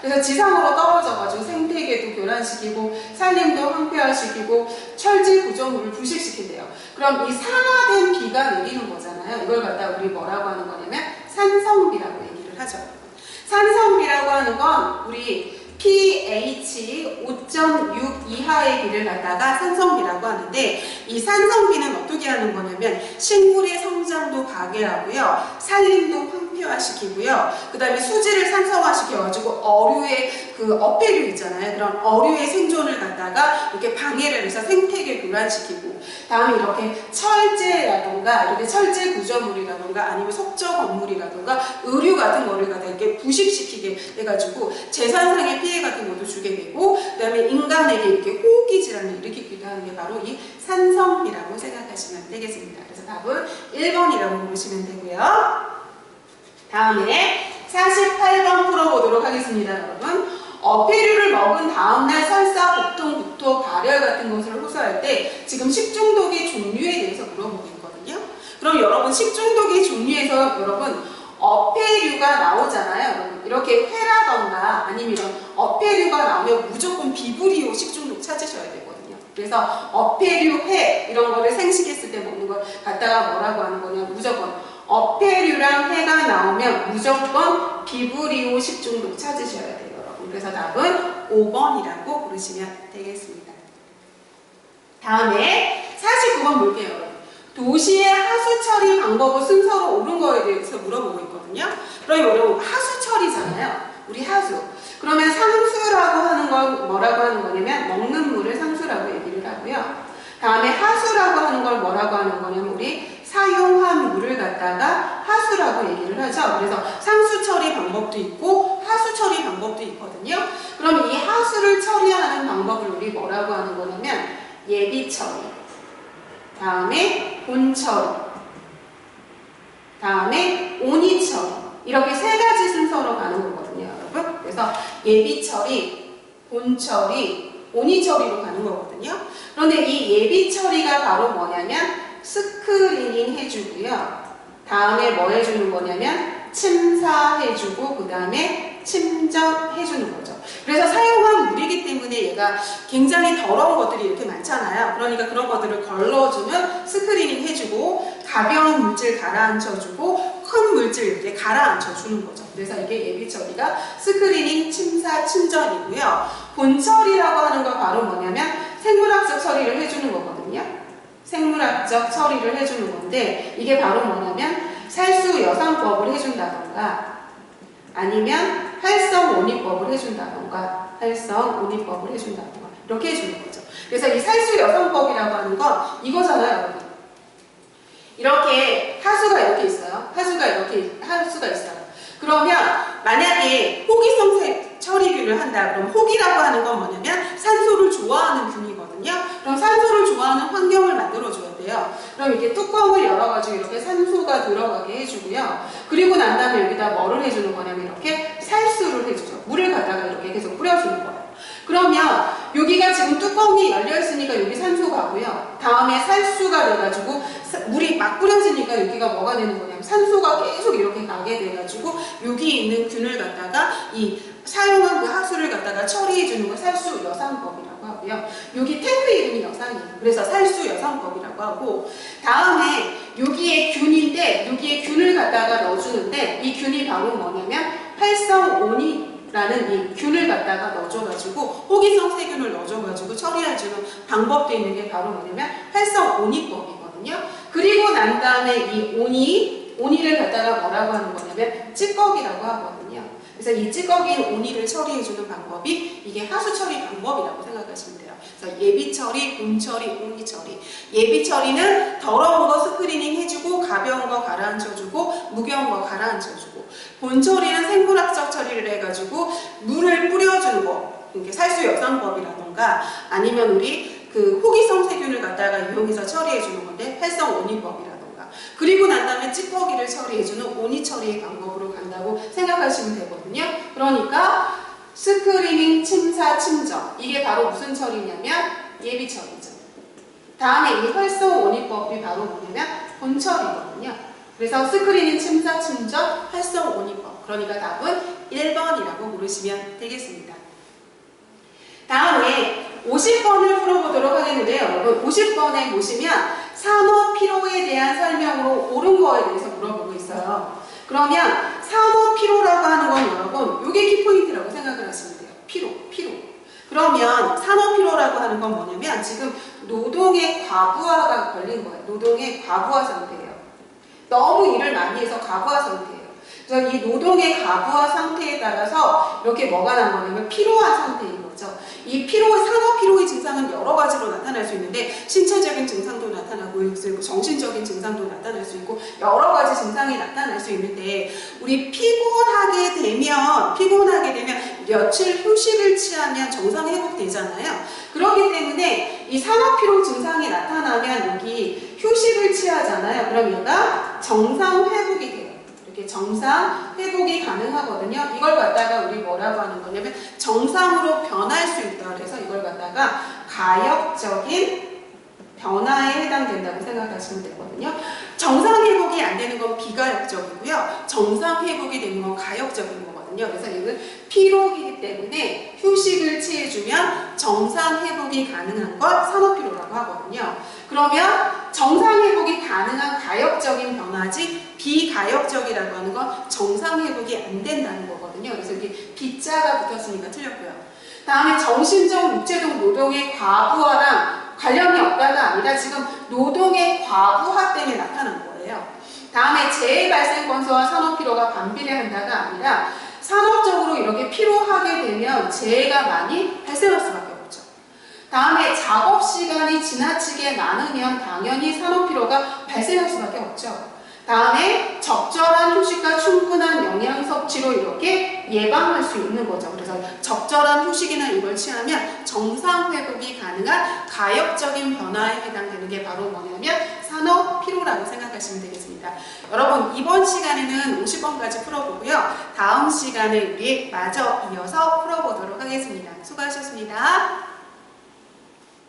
그래서 지상으로 떨어져가지고 생태계도 교란시키고 산림도 황폐화시키고 철지 구조물을 부식시킨대요. 그럼 이 산화된 비가 내리는 거잖아요. 이걸 갖다 우리 뭐라고 하는 거냐면 산성비라고 얘기를 하죠. 산성비라고 하는 건 우리 pH 5.6 이하의 비를 갖다가 산성비라고 하는데, 이 산성비는 어떻게 하는 거냐면 식물의 성장도 파괴하고요, 산림도 황폐화시키고요, 그 다음에 수질을 산성화시켜가지고 어류의 그 어패류 있잖아요. 그런 어류의 생존을 갖다가 이렇게 방해를 해서 생태계 교란시키고, 다음에 이렇게 철제라던가 이렇게 철제 구조물이라던가 아니면 석조 건물이라던가 의류 같은 거를 갖다 이렇게 부식시키게 해가지고 재산상의 피해 같은 것도 주게 되고, 그 다음에 인간에게 이렇게 호흡기 질환을 일으키기도 하는 게 바로 이 산성비라고 생각하시면 되겠습니다. 그래서 답은 1번이라고 보시면 되고요. 다음에 48번 풀어보도록 하겠습니다, 여러분. 어패류를 먹은 다음날 설사, 복통, 구토, 발열 같은 것을 호소할 때 지금 식중독의 종류에 대해서 물어보고 있거든요. 그럼 여러분, 식중독의 종류에서 여러분 어패류가 나오잖아요. 여러분, 이렇게 회라던가 아니면 이런 어패류가 나오면 무조건 비브리오 식중독 찾으셔야 되거든요. 그래서 어패류, 회 이런 거를 생식했을 때 먹는 걸 갖다가 뭐라고 하는 거냐, 무조건 어패류랑 해가 나오면 무조건 비브리오 식중독 찾으셔야 돼요, 여러분. 그래서 답은 5번이라고 부르시면 되겠습니다. 다음에 49번 볼게요, 여러분. 도시의 하수 처리 방법을 순서로 옳은 거에 대해서 물어보고 있거든요. 그럼 여러분, 하수 처리잖아요. 우리 하수. 그러면 상수라고 하는 건 뭐라고 하는 거냐면 먹는 물을 상수라고 얘기를 하고요. 다음에 하수라고 하는 걸 뭐라고 하는 거냐면 우리 사용한 물을 갖다가 하수라고 얘기를 하죠. 그래서 상수 처리 방법도 있고 하수 처리 방법도 있거든요. 그럼 이 하수를 처리하는 방법을 우리 뭐라고 하는 거냐면 예비 처리, 다음에 본 처리, 다음에 온이 처리, 이렇게 세 가지 순서로 가는 거거든요, 여러분. 그래서 예비 처리, 본 처리, 온이 처리로 가는 거거든요. 그런데 이 예비 처리가 바로 뭐냐면 스크리닝 해주고요. 다음에 뭐 해주는 거냐면 침사해주고 그 다음에 침전해주는 거죠. 그래서 사용한 물이기 때문에 얘가 굉장히 더러운 것들이 이렇게 많잖아요. 그러니까 그런 것들을 걸러주면 스크리닝 해주고 가벼운 물질 가라앉혀주고 큰 물질 이렇게 가라앉혀주는 거죠. 그래서 이게 예비 처리가 스크리닝, 침사, 침전이고요. 본 처리라고 하는 건 바로 뭐냐면 생물학적 처리를 해주는 거거든요. 생물학적 처리를 해주는 건데 이게 바로 뭐냐면 살수여상법을 해준다던가 아니면 활성온이법을 해준다던가 활성온이법을 해준다던가 이렇게 해주는 거죠. 그래서 이 살수여상법이라고 하는 건 이거잖아요, 여러분. 이렇게 하수가 이렇게 있어요. 하수가 있어요. 그러면 만약에 호기성 처리균을 한다. 그럼 호기라고 하는 건 뭐냐면 산소를 좋아하는 균이거든요. 그럼 산소를 좋아하는 환경을 만들어줘야 돼요. 그럼 이렇게 뚜껑을 열어가지고 이렇게 산소가 들어가게 해주고요. 그리고 난 다음에 여기다 뭐를 해주는 거냐면 이렇게 살수를 해주죠. 물을 갖다가 이렇게 계속 뿌려주는 거예요. 그러면 여기가 지금 뚜껑이 열려있으니까 여기 산소가고요. 다음에 살수가 돼가지고 물이 막 뿌려지니까 여기가 뭐가 되는 거냐면 산소가 계속 이렇게 가게 돼가지고 여기 있는 균을 갖다가 이 사용한 그 하수를 갖다가 처리해주는 걸 살수여상법이라고 하고요. 여기 탱크 이름이 여상이에요. 그래서 살수여상법이라고 하고 다음에 여기에 균인데 여기에 균을 갖다가 넣어주는데 이 균이 바로 뭐냐면 활성온이 라는 이 균을 갖다가 넣어줘가지고 호기성 세균을 넣어줘가지고 처리해주는 방법도 있는 게 바로 뭐냐면 활성온이법이거든요. 그리고 난 다음에 이 온이를 갖다가 뭐라고 하는 거냐면 찌꺼기라고 하거든요. 그래서 이 찌꺼기인 온이를 처리해주는 방법이 이게 하수 처리 방법이라고 생각하시면 돼요. 그래서 예비 처리, 본 처리, 온이 처리. 예비 처리는 더러운 거 스크리닝 해주고 가벼운 거 가라앉혀주고 무거운 거 가라앉혀주고 본 처리는 생물학적 처리를 해가지고 물을 뿌려주는 거. 이게 살수여상법이라던가 아니면 우리 그 호기성 세균을 갖다가 이용해서 처리해주는 건데 활성온이법이라던가 그리고 난 다음에 찌꺼기를 처리해주는 온이 처리의 방법으로 간다고 생각하시면 되거든요. 그러니까 스크리닝, 침사, 침전 이게 바로 무슨 처리냐면 예비 처리죠. 다음에 이 활성온이법이 바로 뭐냐면 본 처리거든요. 그래서 스크리닝, 침사, 침전, 활성온이법 그러니까 답은 1번이라고 고르시면 되겠습니다. 다음에 50번을 풀어보도록 하겠는데요. 여러분 50번에 보시면 산업 피로에 대한 설명으로 옳은 거에 대해서 물어보고 있어요. 그러면 산업 피로라고 하는 건 여러분 이게 키포인트라고 생각을 하시면 돼요. 피로. 그러면 산업 피로라고 하는 건 뭐냐면 지금 노동의 과부하가 걸린 거예요. 노동의 과부하 상태예요. 너무 일을 많이 해서 과부하 상태예요. 그래서 이 노동의 과부하 상태에 따라서 이렇게 뭐가 난 거냐면 피로한 상태인 거죠. 이 산업 피로의 증상은 여러 가지로 나타날 수 있는데 신체적인 증상도 나타나고 있고 정신적인 증상도 나타날 수 있고 여러 가지 증상이 나타날 수 있는데 우리 피곤하게 되면 며칠 휴식을 취하면 정상 회복되잖아요. 그렇기 때문에 이 산업 피로 증상이 나타나면 여기 휴식을 취하잖아요. 그럼 얘가 정상 회복이 돼요. 이렇게 정상 회복이 가능하거든요. 이걸 갖다가 우리 뭐라고 하는 거냐면 정상으로 변할 수 있다. 그래서 이걸 갖다가 가역적인 변화에 해당된다고 생각하시면 되거든요. 정상 회복이 안 되는 건 비가역적이고요. 정상 회복이 되는 건 가역적인 거거든요. 그래서 이건 피로이기 때문에 휴식을 취해주면 정상 회복이 가능한 걸 산업피로라고 하거든요. 그러면 정상 회복이 가능한 가역적인 변화지 비가역적이라고 하는 건 정상 회복이 안 된다는 거거든요. 그래서 여기 B자가 붙었으니까 틀렸고요. 다음에 정신적, 육체적 노동의 과부하랑 관련이 없다가 아니라 지금 노동의 과부하 때문에 나타난 거예요. 다음에 재해 발생 건수와 산업 피로가 반비례한다가 아니라 산업적으로 이렇게 피로하게 되면 재해가 많이 발생할 수밖에 없죠. 다음에 작업 시간이 지나치게 많으면 당연히 산업 피로가 발생할 수밖에 없죠. 다음에 적절한 휴식과 충분한 영양 섭취로 이렇게 예방할 수 있는 거죠. 그래서 적절한 휴식이나 이걸 취하면 정상 회복이 가능한 가역적인 변화에 해당되는 게 바로 뭐냐면 산업 피로라고 생각하시면 되겠습니다. 여러분 이번 시간에는 50번까지 풀어보고요. 다음 시간에 우리 마저 이어서 풀어보도록 하겠습니다. 수고하셨습니다.